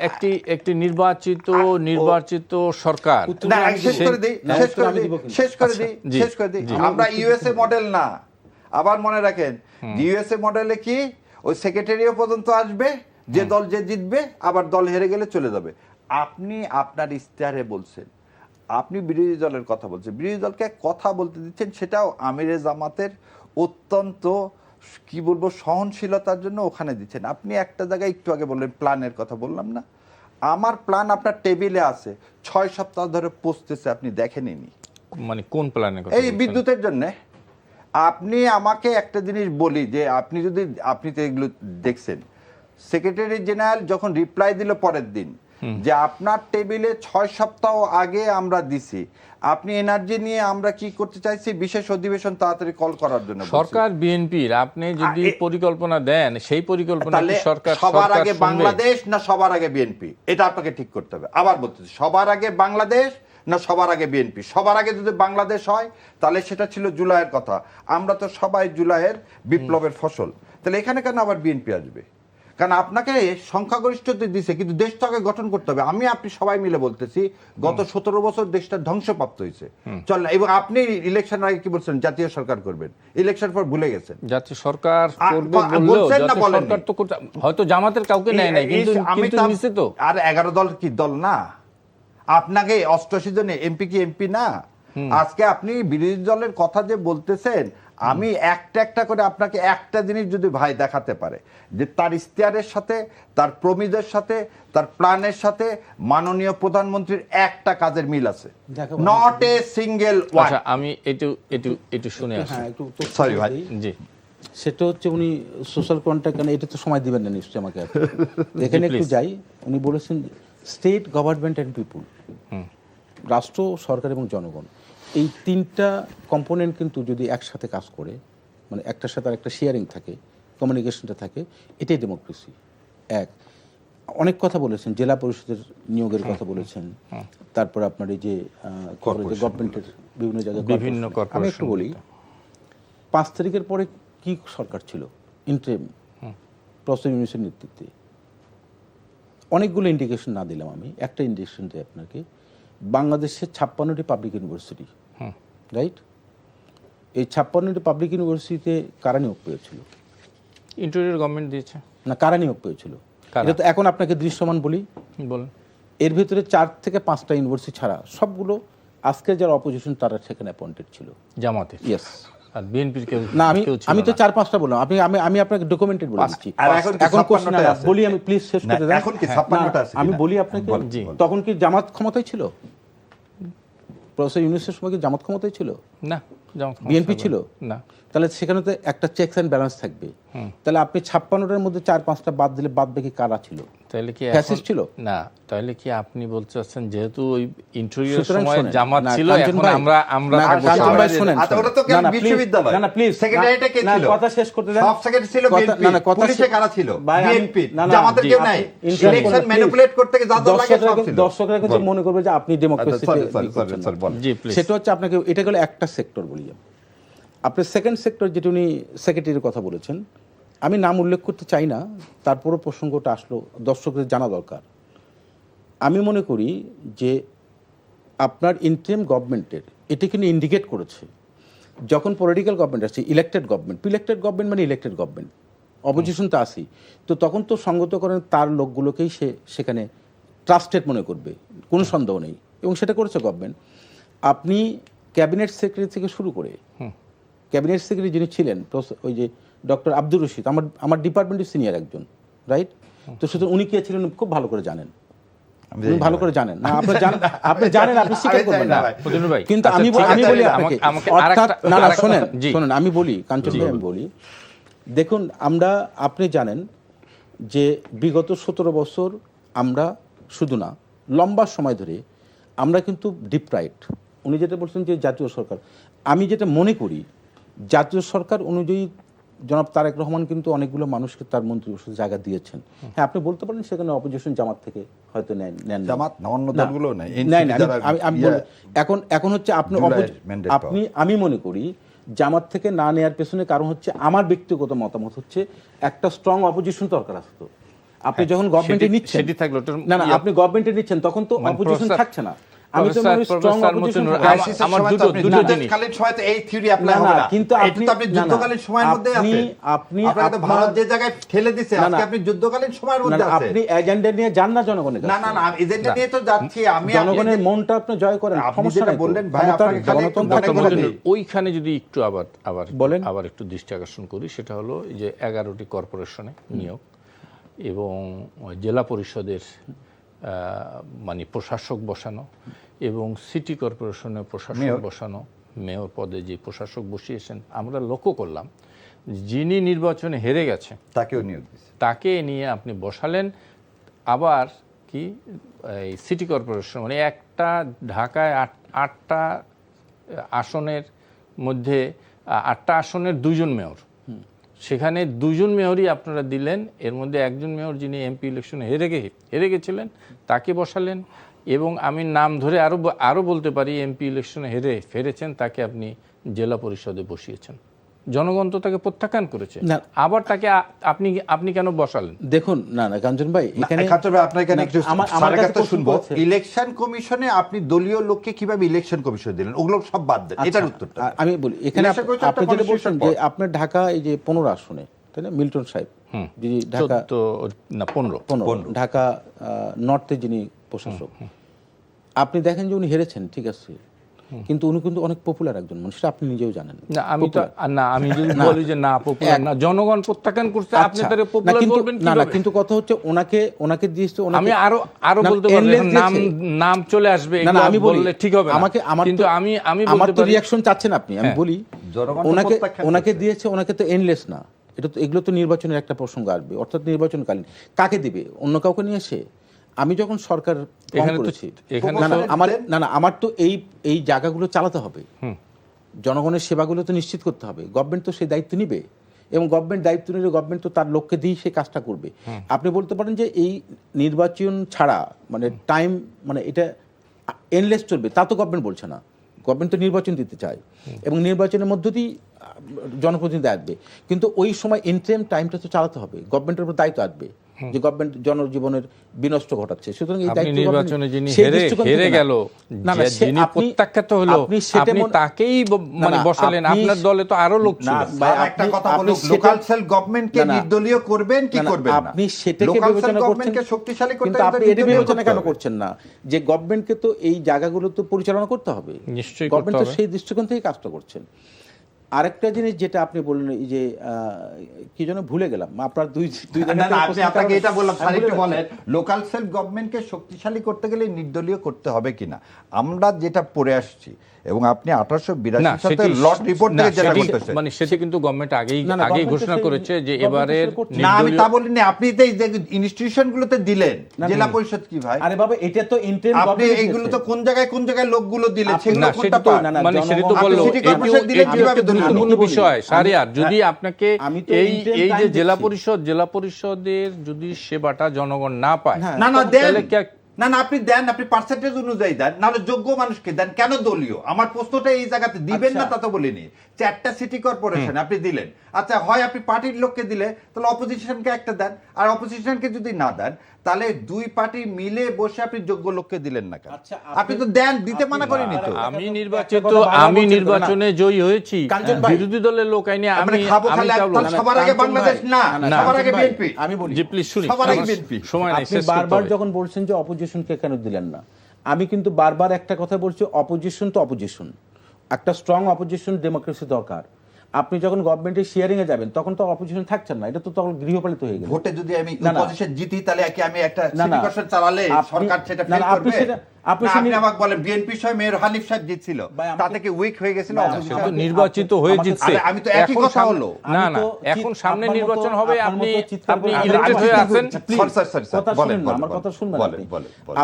একটি নির্বাচিত সরকার। শেষ করে দিই। আমরা ইউএসএ মডেল না, আবার মনে রাখেন ইউএসএ মডেলে কি ওই সেক্রেটারিও পর্যন্ত আসবে, যে দল যে জিতবে, আবার দল হেরে গেলে চলে যাবে। আপনি আপনার ইশতেহারে বলছেন, আপনি বিরোধী দলের কথা বলছেন, বিরোধী দলকে কথা বলতে দিচ্ছেন, সেটাও আমিরে জামাতের অত্যন্ত কি বলবো সহনশীলতার জন্য ওখানে দিচ্ছেন। আপনি একটা জায়গায় একটু আগে বললেন প্ল্যানের কথা, বললাম না? আমার প্ল্যান আপনার টেবিলে আছে, 6 সপ্তাহ ধরে পৌঁছতেছে, আপনি দেখেননি। মানে কোন প্ল্যানের কথা? এই বিদ্যুতের জন্য। আপনি আমাকে একটা জিনিস বলি যে আপনি তো এগুলো দেখছেন, সেক্রেটারি জেনারেল যখন রিপ্লাই দিল পরের দিন যে আপনার টেবিলে 6 সপ্তাহ আগে আমরা দিছি, আপনি এনার্জি নিয়ে আমরা কি করতে চাইছি, বিশেষ অধিবেশন তাড়াতাড়ি কল করার জন্য। সরকার বিএনপির, আপনি যদি পরিকল্পনা দেন, সেই পরিকল্পনা কি সরকার সবার আগে বাংলাদেশ না সবার আগে বিএনপি, এটা আপনাকে ঠিক করতে হবে। আবার বলতেছি, সবার আগে বাংলাদেশ না সবার আগে বিএনপি? সবার আগে যদি বাংলাদেশ হয় তাহলে সেটা ছিল জুলাইয়ের কথা। আমরা তো সবাই জুলাইয়ের বিপ্লবের ফসল, তাহলে এখানে কেন আবার বিএনপি আসবে? কারণ আপনাকে সংখ্যাগরিষ্ঠতা দিছে, কিন্তু দেশটাকে গঠন করতে হবে। আমি আপনি সবাই মিলে বলতেছি, গত 17 বছর দেশটা ধ্বংসপ্রাপ্ত হয়েছে। চল, এবং আপনি ইলেকশন আগে কি বলছেন? জাতীয় সরকার করবেন, ইলেকশন পর ভুলে গেছেন। জাতীয় সরকার করবে বললেও জাতীয় সরকার তো হয়তো জামাতের কাউকে নেয় নাই, কিন্তু নিছে তো। আর 11 দল কি দল না? আপনাকে 88 জনে এমপি কি এমপি না? আজকে আপনি বিরোধী দলের কথা যে বলতেছেন, আমি একটা একটা করে আপনাকে একটা জিনিস যদি ভাই দেখাতে পারে যে তার ইশতেহারের সাথে, তার প্রমিদের সাথে, তার প্ল্যানের সাথে মাননীয় প্রধানমন্ত্রীর একটা কাজের মিল আছে, নট এ সিঙ্গেল ওয়ার্ড। আচ্ছা, আমি একটু শুনে আসি। হ্যাঁ, একটু সরি ভাই। জি, সেটা হচ্ছে উনি সোশ্যাল কন্ট্রাক্ট, কেন এটা তো সময় দিবেন না নিশ্চয়ই আমাকে। এখানে একটু যাই। উনি বলেছেন স্টেট গভর্নমেন্ট অ্যান্ড পিপুল, রাষ্ট্র, সরকার এবং জনগণ, এই তিনটা কম্পোনেন্ট কিন্তু যদি একসাথে কাজ করে, মানে একটার সাথে আর একটা শেয়ারিং থাকে, কমিউনিকেশনটা থাকে, এটাই ডেমোক্রেসি। এক, অনেক কথা বলেছেন, জেলা পরিষদের নিয়োগের কথা বলেছেন, তারপর আপনার এই যে গভর্নমেন্টের বিভিন্ন জায়গায় বিভিন্ন কর্পোরেশন। আমি একটু বলি, 5 তারিখের পরে কি সরকার ছিল? ইন্টারিম প্রফেসর ইউনূসের নেতৃত্বে। অনেকগুলো ইন্ডিকেশন না দিলাম, আমি একটা ইন্ডিকেশন দিই আপনাকে। বাংলাদেশের 56টি পাবলিক ইউনিভার্সিটি, রাইট? এই 56টি পাবলিক ইউনিভার্সিটিতে কারা নিয়োগ পেয়েছিল? ইন্টেরিয়র গভর্নমেন্ট দিয়েছে না, কারা নিয়োগ পেয়েছিল? এটা তো এখন আপনাকে দৃশ্যমান বলি, বলেন। এর ভিতরে 4 থেকে 5টা ইউনিভার্সিটি ছাড়া সবগুলো আজকে যারা অপোজিশন তারা সেখানে অ্যাপয়েন্টেড ছিল, জামাতের। ইয়েস। আর বিএনপির কেউ না, আমি তো না। 4-5টা বললাম, আমি আপনাকে ডকুমেন্টেড বলে দিচ্ছি। আর এখন কি এখন কোশ্চেন 56টাই আছে? বলি, আমি প্লিজ শেষ করে না, দেন। এখন কি 56টা আছে আমি কিনা? বলি আপনাকে, জি। তখন কি জামাত ক্ষমতায় ছিল? প্রফেসর ইউনূসের সময় কি জামাত ক্ষমতায় ছিল? না, জামাত বিএনপি ছিল? না। তাহলে সেখানে তো একটা চেকস অ্যান্ড ব্যালেন্স থাকবে। তাহলে আপনি 56টার মধ্যে 4-5টা বাদ দিলে বাদ বাকি কারা ছিল? তাহলে কি ফ্যাসিস্ট ছিল? না, তাহলে কি আপনি বলতে চাচ্ছেন যেহেতু ওই ইন্টেরিয়র সুতরাং সময় শোনেন, জামাত না, ছিল, কাঞ্চন এখন ভাই, আমরা না, থাকবো কাঞ্চন সবাই। ভাই শোনেন, আচ্ছা, ওটা তো না, না, বিশ্ববিদ্যালয়। না, না, প্লিজ, সেক্রেটারিটা কে না, ছিল? কথা শেষ করতে দেন। সব সেক্রেটারি ছিল কথা- বিএনপি, না, না, কথা পুলিশে শেষ- কারা ছিল? ভাই, আমি- বিএনপি, না, না, জামাতের জি, কেউ নাই। ইনশাআল্লাহ, ইলেকশন please, ম্যানিপুলেট করতে গিয়ে যা দল লাগে সব ছিল। দর্শকরা কিন্তু মনে করবে যে আপনি ডেমোক্রেসিতে বলেন। জি, প্লিজ। সেটা হচ্ছে আপনাকে, এটা গেল একটা সেক্টর বলি। আপনি সেকেন্ড সেক্টর যেটা উনি সেক্রেটারির কথা বলেছেন, আমি নাম উল্লেখ করতে চাই না, তারপরও প্রসঙ্গটা আসলো, দর্শকদের জানা দরকার। আমি মনে করি যে আপনার ইন্টারিম গভর্নমেন্টের এটা কিন্তু ইন্ডিকেট করেছে, যখন পলিটিক্যাল গভর্নমেন্ট আছে, ইলেক্টেড গভর্নমেন্ট মানে ইলেক্টেড গভর্নমেন্ট, অপোজিশন তো আসি, তো তখন তো সঙ্গত করেন তার লোকগুলোকেই সে সেখানে ট্রাস্টেড মনে করবে, কোনো সন্দেহ নেই, এবং সেটা করেছে গভর্নমেন্ট। আপনি ক্যাবিনেট সেক্রেটারি থেকে শুরু করে, ক্যাবিনেট সেক্রেটারি যিনি ছিলেন ওই যে ডক্টর আব্দুর রশিদ, আমার ডিপার্টমেন্টের সিনিয়র একজন, রাইট? তো সুতরাং উনি কে ছিলেন খুব ভালো করে জানেন, উনি ভালো করে জানেন না, আপনি জানেন, আপনি স্বীকার করবেন না। প্রদ্যুন্ন ভাই, কিন্তু আচ্ছা, আমি ঠিক আছে, বলি আমাকে আপনাকে, অর্থাৎ না, শোনেন, আমি বলি, কাঞ্চন ভাই, আমি বলি, দেখুন, আপনি জানেন যে বিগত 17 বছর আমরা শুধু না, লম্বা সময় ধরে আমরা কিন্তু ডিপ্রাইভড। উনি যেটা বলছেন যে জাতীয় সরকার, আমি যেটা মনে করি জাতীয় সরকার অনুযায়ী জনাব তারেক রহমান কিন্তু অনেকগুলো মানুষকে তার মন্ত্রী পরিষদে জায়গা দিয়েছেন। হ্যাঁ, আপনি বলতে পারেন সেখানে অপোজিশন জামাত থেকে হয়তো নেন, জামাত না, অন্য দলগুলো নাই। এখন হচ্ছে আমি মনে করি জামাত থেকে না নেয়ার পেছনে কারণ হচ্ছে, আমার ব্যক্তিগত মতামত হচ্ছে, একটা স্ট্রং অপোজিশন দরকার আসতো। আপনি যখন গভর্নমেন্টে নিচ্ছেন, না, আপনি গভর্নমেন্টে নিচ্ছেন, তখন তো অপোজিশন থাকছে না। আমি তো স্ট্রং অপোজিশন, আমার দুটো জিনিস, কালীন সময় তো এই থিওরি অ্যাপ্লাই হবে না, কিন্তু আপনি যুদ্ধকালীন সময়ের মধ্যে আছে, আপনি তো ভারত যে জায়গায় ঠেলে দিয়েছে, আজকে আপনি যুদ্ধকালীন সময়ের মধ্যে আছে। আপনি এজেন্ডা নিয়ে যান না জনগণের কাছে। না, এজেন্ডা নিয়ে তো যাচ্ছি আমি, জনগণের মনটা আপনি জয় করেন, সমস্যা নাই। বললেন ভাই, আপনাকে গণতন্ত্র, ওইখানে যদি একটু বলেন, আবার একটু দৃষ্টি আকর্ষণ করি, সেটা হলো যে 11টি কর্পোরেশনে নিয়োগ এবং জেলা পরিষদের মানে প্রশাসক বসানো এবং সিটি কর্পোরেশনের প্রশাসক বসানো, মেয়র পদে যে প্রশাসক বসিয়েছেন, আমরা লক্ষ্য করলাম যিনি নির্বাচনে হেরে গেছে তাকেও নিয়োগ দিয়েছে, তাকে নিয়ে আপনি বসালেন। আবার কি এই সিটি কর্পোরেশন মানে একটা ঢাকায় 8টা আসনের মধ্যে 8টা আসনের 2জন মেয়র, সেখানে 2জন মেয়রই আপনারা দিলেন, এর মধ্যে একজন মেয়র যিনি এমপি ইলেকশনে হেরে গেছিলেন তাকে বসালেন, এবং আমি নাম ধরে আরও বলতে পারি এমপি ইলেকশনে হেরে ফেরেছেন তাকে আপনি জেলা পরিষদে বসিয়েছেন। জনগণ তো তাকে প্রত্যাখ্যান করেছে, না। আবার তাকে আপনি কেন বসালেন? দেখুন, না কাঞ্চন ভাই, এখানে আপনার এখানে একটু আমার কাছে কথা শুনবো। প্রশ্ন আছে। ইলেকশন কমিশনে আপনি দলীয় লোককে কিভাবে ইলেকশন কমিশন দিলেন, ওগুলো সব বাদ দেন, এটার উত্তরটা আমি বলি, এখানে Election commission আপনি একটা যেটা বলছেন যে constitution আপনার ঢাকা এই যে 15 আসনে, তাই না, মিল্টন সাহেব যিনি ঢাকা 15 ঢাকা নর্থে যিনি প্রশাসক, আপনি দেখেন যে উনি হেরেছেন, ঠিক আছে, কিন্তু উনি কিন্তু অনেক পপুলার একজন মানুষ, সেটা আপনি নিজেও জানেন। না, আমি যদি বলি যে না পপুলার না, জনগণ প্রত্যাখ্যান করছে, আপনি তারে পপুলার বলবেন না কিভাবে? কিন্তু কথা হচ্ছে ওনাকে দিয়েছে, আমি আরো বলতে পারি, নাম চলে আসবে, না আমি বললে ঠিক হবে না, কিন্তু আমি আমার বলতে তো পারি রিঅ্যাকশন চাচ্ছেন আপনি, আমি বলি জনগণ তো ওনাকে প্রত্যাখ্যান ওনাকে দিয়েছে, ওনাকে তো এন্ডলেস না, এটা তো, এগুলো তো নির্বাচনের একটা প্রসঙ্গ আসবে, অর্থাৎ নির্বাচনকালীন কাকে দিবে, অন্য কাউকে নিয়ে এসে। আমি যখন সরকার করেছি, আমার তো এই জায়গাগুলো চালাতে হবে, জনগণের সেবাগুলো তো নিশ্চিত করতে হবে, গভর্নমেন্ট তো সেই দায়িত্ব নিবে, এবং গভর্নমেন্ট দায়িত্ব নিলে গভর্নমেন্ট তো তার লোককে দিয়েই সেই কাজটা করবে। আপনি বলতে পারেন যে এই নির্বাচন ছাড়া মানে টাইম, মানে এটা এনলেস চলবে, তা তো গভর্নমেন্ট বলছে না, গভর্নমেন্ট তো নির্বাচন দিতে চায় এবং নির্বাচনের মধ্য দিয়েই জনপ্রতিনিধি আসবে, কিন্তু ওই সময় ইন্টারিম টাইমটা তো চালাতে হবে, গভর্নমেন্টের উপর দায়িত্ব আসবে যে গভর্নমেন্ট জনজীবনের বিনষ্ট ঘটাচ্ছে, সুতরাং এই দায়িত্ব নির্বাচনে যিনি হেরে গেল, যিনি প্রত্যাখ্যাত হলো, আপনি তাকেই মানে বসালেন, আপনার দলে তো আরো লোক ছিল। একটা কথা বলুন, লোকাল সেল গভর্নমেন্টকে নির্দলীয় করবেন কি করবেন না, আপনি সেটাকে বিবেচনা করছেন, শক্তিশালী করতে, কিন্তু আপনি এটা বিবেচনা কেন করছেন না যে গভর্নমেন্টকে তো এই জায়গাগুলো তো পরিচালনা করতে হবে, নিশ্চয়ই গভর্নমেন্ট তো সেই দৃষ্টিকোণ থেকে কাজটা করছেন। আরেকটা জিনিস যেটা আপনি বললেন, এই যে কি যেন ভুলে গেলাম, আপনার দুই আপনাকে এটা বললাম, আরেকটু বলেন, লোকাল সেলফ গভর্নমেন্টকে শক্তিশালী করতে গেলে নির্দলীয় করতে হবে কিনা। আমরা যেটা পড়ে আসছি, এবং আপনি 1882 সালে লর্ড রিপোর্ট থেকে যেটা বলতেছেন, মানে সেটা কিন্তু গভর্নমেন্ট আগেই ঘোষণা করেছে যে এবারের না, আমি তা বলিনি, আপনি তো এই যে ইনস্টিটিউশনগুলোতে দিলেন, জেলা পরিষদ কি ভাই, আরে বাবা, এটা তো ইন্টারিম আপনি এইগুলো তো কোন জায়গায় লোকগুলো দিলেন, সেগুলো কোনটা পান, মানে সেটা তো বললো গুরুত্বপূর্ণ বিষয় শাহরিয়ার, যদি আপনাকে এই যে জেলা পরিষদের যদি সেবাটা জনগণ না পায়, না দেন, না আপনি দেন, আপনি পার্সেন্টেজ অনুযায়ী দেন, নাহলে যোগ্য মানুষকে দেন, কেন দলীয়? আমার প্রশ্নটা এই জায়গাতে দিবেন না তা তো বলিনি, 4টা সিটি কর্পোরেশন আপনি দিলেন, আচ্ছা হয় আপনি পার্টির লোককে দিলে, তাহলে অপোজিশনকে একটা দেন, আর অপোজিশনকে যদি না দেন, তাহলে দুই পার্টি মিলে বসে আপনি যোগ্য লোককে দিলেন না কেন? আপনি তো দেন, দিতে মানা করেনি তো। আমি নির্বাচনে জয়ী হয়েছি, বিরোধী দলের লোক আইনি আমি খাবো খালি, সবার আগে বাংলাদেশ না, সবার আগে বিএনপি। আমি বলি, জি প্লিজ শুনি, সবার আগে বিএনপি। সময় নাই, আপনি বারবার যখন বলছেন যে অপোজিশনকে কেন দিলেন না, আমি কিন্তু বারবার একটা কথা বলছি, অপোজিশন তো অপোজিশন, একটা স্ট্রং অপোজিশন ডেমোক্রেসি দরকার। আপনি যখন গভর্নমেন্টের শেয়ারিং এ যাবেন, তখন তো অপোজিশন থাকছেন না, এটা তো তখন গৃহপালিত হয়ে গেল। ভোটে যদি আমি অপোজিশন জিতি, তাহলে কি আমি একটা সিটি কর্পোরেশন চালালে সরকার সেটা ফেল করবে? আপনি আমাকে বলেন বিএনপি সহ মেয়র হানিফ সাহেব জিতছিল, তাতে কি উইক হয়ে গেছিল? নির্বাচিত হয়ে জিতছে, আমি তো একই কথা হলো। না এখন সামনে নির্বাচন হবে, আপনি ইলেক্টেড হয়ে আছেন, আমার কথা শুনবেন।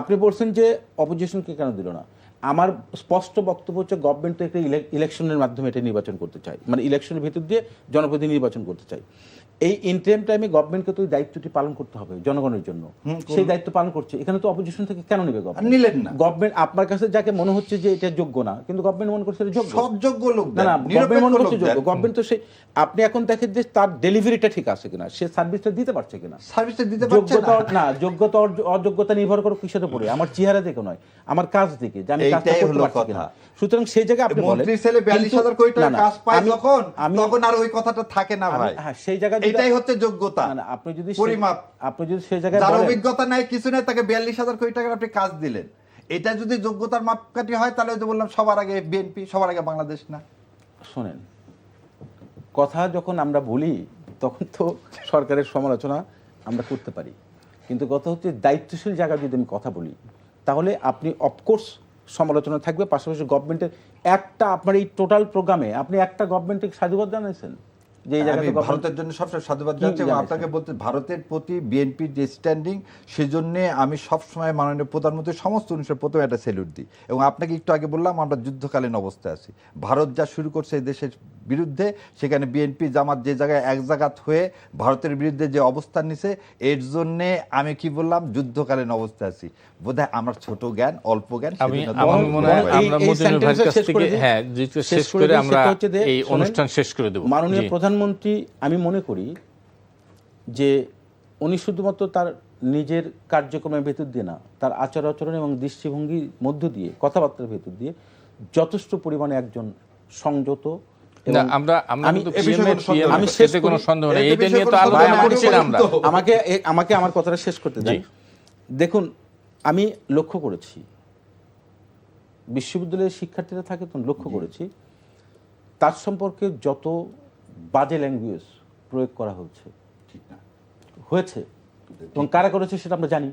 আপনি বলছেন যে অপোজিশনকে কেন দিল না, আমার স্পষ্ট বক্তব্য হচ্ছে গভর্নমেন্ট তো একটা ইলেকশনের মাধ্যমে এটা নির্বাচন করতে চায়, মানে ইলেকশনের ভিতর দিয়ে জনপ্রতিনিধি নির্বাচন করতে চায়। এই ইন্টারিম টাইমে গভর্নমেন্টকে তো এই দায়িত্বটি পালন করতে হবে জনগণের জন্য, সেই দায়িত্ব পালন করছে, এখানে তো অপোজিশন থেকে কেন নেবে গভর্নমেন্ট? নিলেন না। গভর্নমেন্ট আপনার কাছে যাকে মনে হচ্ছে যে এটা যোগ্য না, কিন্তু গভর্নমেন্ট মনে করছে এটা যোগ্য, সব যোগ্য লোক না গভর্নমেন্ট মনে করছে যোগ্য, গভর্নমেন্ট তো সেই, আপনি এখন দেখেন যে তার ডেলিভারিটা ঠিক আছে কিনা, সে সার্ভিসটা দিতে পারছে কিনা, সার্ভিসটা দিতে পারছে না, যোগ্যতা অযোগ্যতা নির্ভর করে কিসের উপরে, আমার চেহারা দেখে নয়, আমার কাজ দেখে, যে আমি কাজটা করতে পারছি কিনা। সুতরাং সেই জায়গায় আপনি বলেন মন্ত্রী ছেলে 42,000 কোটি টাকা কাজ পায় তখন আর ওই কথাটা থাকে না ভাই। হ্যাঁ, সেই জায়গায় এটাই হচ্ছে যোগ্যতা, না আপনি যদি পরিমাপ। আপনি যদি সেই জায়গায় যার অভিজ্ঞতা নাই, কিছু নাই, তাকে 42,000 কোটি টাকার আপনি কাজ দিলেন, এটা যদি যোগ্যতার মাপকাঠি হয়, তাহলে যে বললাম সবার আগে বিএনপি, সবার আগে বাংলাদেশ না। শোনেন, কথা যখন আমরা বলি তখন তো সরকারের সমালোচনা আমরা করতে পারি, কিন্তু কথা হচ্ছে দায়িত্বশীল জায়গায় যদি আমি কথা বলি, তাহলে আপনি অফকোর্স সমালোচনা থাকবে, পাশাপাশি গভর্নমেন্টের একটা, আপনার এই টোটাল প্রোগ্রামে আপনি একটা গভর্নমেন্টকে সাধুবাদ জানাইছেন, যে এই জায়গাতে আমি ভারতের জন্য সবসময় সাধুবাদ জানাচ্ছি এবং আপনাকে বলতে ভারতের প্রতি বিএনপির যে স্ট্যান্ডিং সেজন্য আমি সবসময় মাননীয় প্রধানমন্ত্রী সমস্ত অনুষ্ঠানে প্রথমে একটা স্যালুট দিই এবং আপনাকে একটু আগে বললাম আমরা যুদ্ধকালীন অবস্থায় আছি। ভারত যা শুরু করছে এই দেশের বিরুদ্ধে, সেখানে বিএনপি জামাত যে জায়গায় এক জায়গাত হয়ে ভারতের বিরুদ্ধে যে অবস্থান নিছে, এর জন্যে আমি কি বললাম যুদ্ধকালীন অবস্থায় আছি। বোধহয় আমার ছোট জ্ঞান, অল্প জ্ঞান, আমার মনে হয় আমরা মতিনুর ভাইয়ের কাছ থেকে শেষ করে আমরা এই অনুষ্ঠান শেষ করে দেব। মাননীয় প্রধানমন্ত্রী, আমি মনে করি যে উনি শুধুমাত্র তার নিজের কার্যক্রমের ভেতর দিয়ে না, তার আচার আচরণ এবং দৃষ্টিভঙ্গির মধ্য দিয়ে, কথাবার্তার ভেতর দিয়ে যথেষ্ট পরিমাণে একজন সংযত। আমাকে আমার কথাটা শেষ করতে দিন। দেখুন, আমি লক্ষ্য করেছি বিশ্ববিদ্যালয়ের শিক্ষার্থীরা থাকে, তো লক্ষ্য করেছি তার সম্পর্কে যত বাজে ল্যাঙ্গুয়েজ প্রয়োগ করা হয়েছে এবং কারা করেছে সেটা আমরা জানি,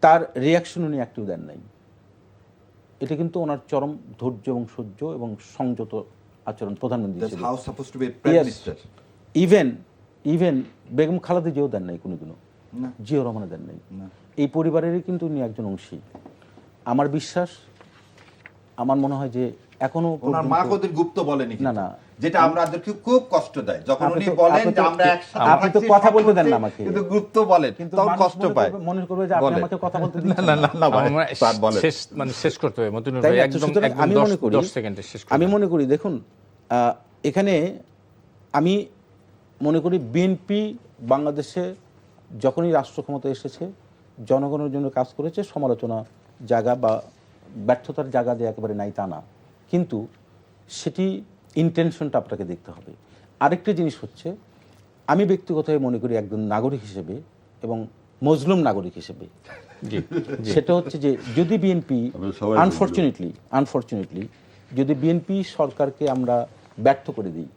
তার রিয়াকশন উনি একটিও দেন নাই। এটা কিন্তু ওনার চরম ধৈর্য এবং সহ্য এবং সংযত আচরণ প্রধানমন্ত্রী হিসেবে। ইভেন বেগম খালেদা জিয়াও দেন নাই, কোনোদিনও জিয়াউর রহমানও দেন নাই। এই পরিবারেরই কিন্তু উনি একজন অংশী। আমার বিশ্বাস, আমার মনে হয় যে এখনো ওনার মা কোদিন গুপ্ত বলেনি, না, যেটা আমাদেরকে খুব কষ্ট দেয় যখন উনি বলেন যে আমরা একসাথে আপনি তো কথা বলতে দেন না আমাকে, কিন্তু গুপ্ত বলেন, তখন কষ্ট পায়, মনে করবে যে আপনি আমাকে কথা বলতে দিচ্ছেন না ভাই, স্যার বলেন। শেষ করতে হবে মতিনুর ভাই, একদম 10 সেকেন্ডে শেষ করতে। আমি মনে করি, দেখুন, এখানে আমি মনে করি বিএনপি বাংলাদেশে যখনই রাষ্ট্র ক্ষমতা এসেছে জনগণের জন্য কাজ করেছে। সমালোচনা জায়গা বা ব্যর্থতার জায়গা যে একেবারে নাই তা না, কিন্তু সেটি ইন্টেনশনটা আপনাকে দেখতে হবে। আরেকটি জিনিস হচ্ছে, আমি ব্যক্তিগতভাবে মনে করি একজন নাগরিক হিসেবে এবং মজলুম নাগরিক হিসেবে, সেটা হচ্ছে যে যদি বিএনপি আনফরচুনেটলি যদি বিএনপি সরকারকে আমরা ব্যর্থ করে দিই,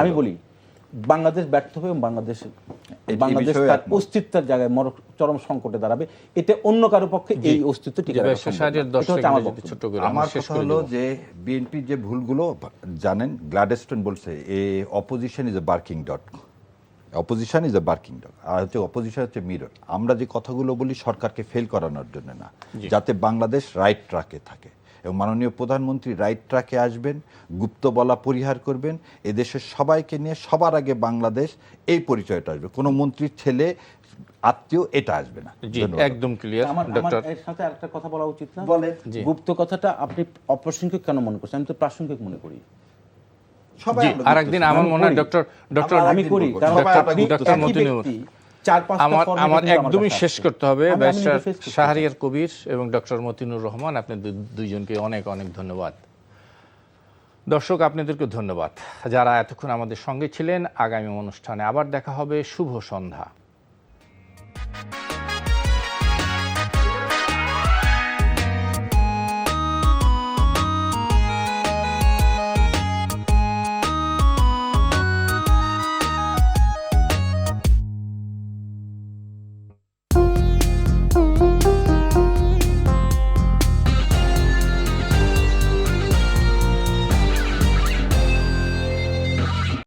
আমি বলি বাংলাদেশ ব্যর্থ হবে এবং বাংলাদেশ তার অস্তিত্বের জায়গায় চরম সংকটে দাঁড়াবে। এটা অন্য কারো পক্ষে এই অস্তিত্ব টিকে রাখা। আমার কথা হলো যে বিএনপির যে ভুলগুলো জানেন, গ্ল্যাডস্টোন বলছে opposition is a barking dog, opposition is a barking dog, আর হচ্ছে অপোজিশন হচ্ছে মিরর। আমরা যে কথাগুলো বলি সরকারকে ফেল করানোর জন্য না, যাতে বাংলাদেশ রাইট ট্র্যাকে থাকে। এবং মাননীয় প্রধানমন্ত্রী রাইট ট্র্যাকে আসবেন, গুপ্ত বলা পরিহার করবেন, এদেশের সবাইকে নিয়ে সবার আগে বাংলাদেশ এই পরিচয়টা আসবে, কোনো মন্ত্রীর ছেলে আত্মীয় এটা আসবে না। একদম ক্লিয়ার। ডক্টর, এর সাথে আরেকটা কথা বলা উচিত না? বলেন। গুপ্ত কথাটা আপনি অপ্রাসঙ্গিক কেন মনে করছেন? আমি তো প্রাসঙ্গিক মনে করি। আরেকদিন আমার মনে হয় ডক্টর আমি করি, কারণ ডক্টর মতিনুর, আমার একদমই শেষ করতে হবে। ব্যারিস্টার শাহরিয়ার কবির এবং ডক্টর মতিনুর রহমান, আপনাদের দুইজনকে অনেক অনেক ধন্যবাদ। দর্শক, আপনাদেরকে ধন্যবাদ যারা এতক্ষণ আমাদের সঙ্গে ছিলেন। আগামী অনুষ্ঠানে আবার দেখা হবে। শুভ সন্ধ্যা।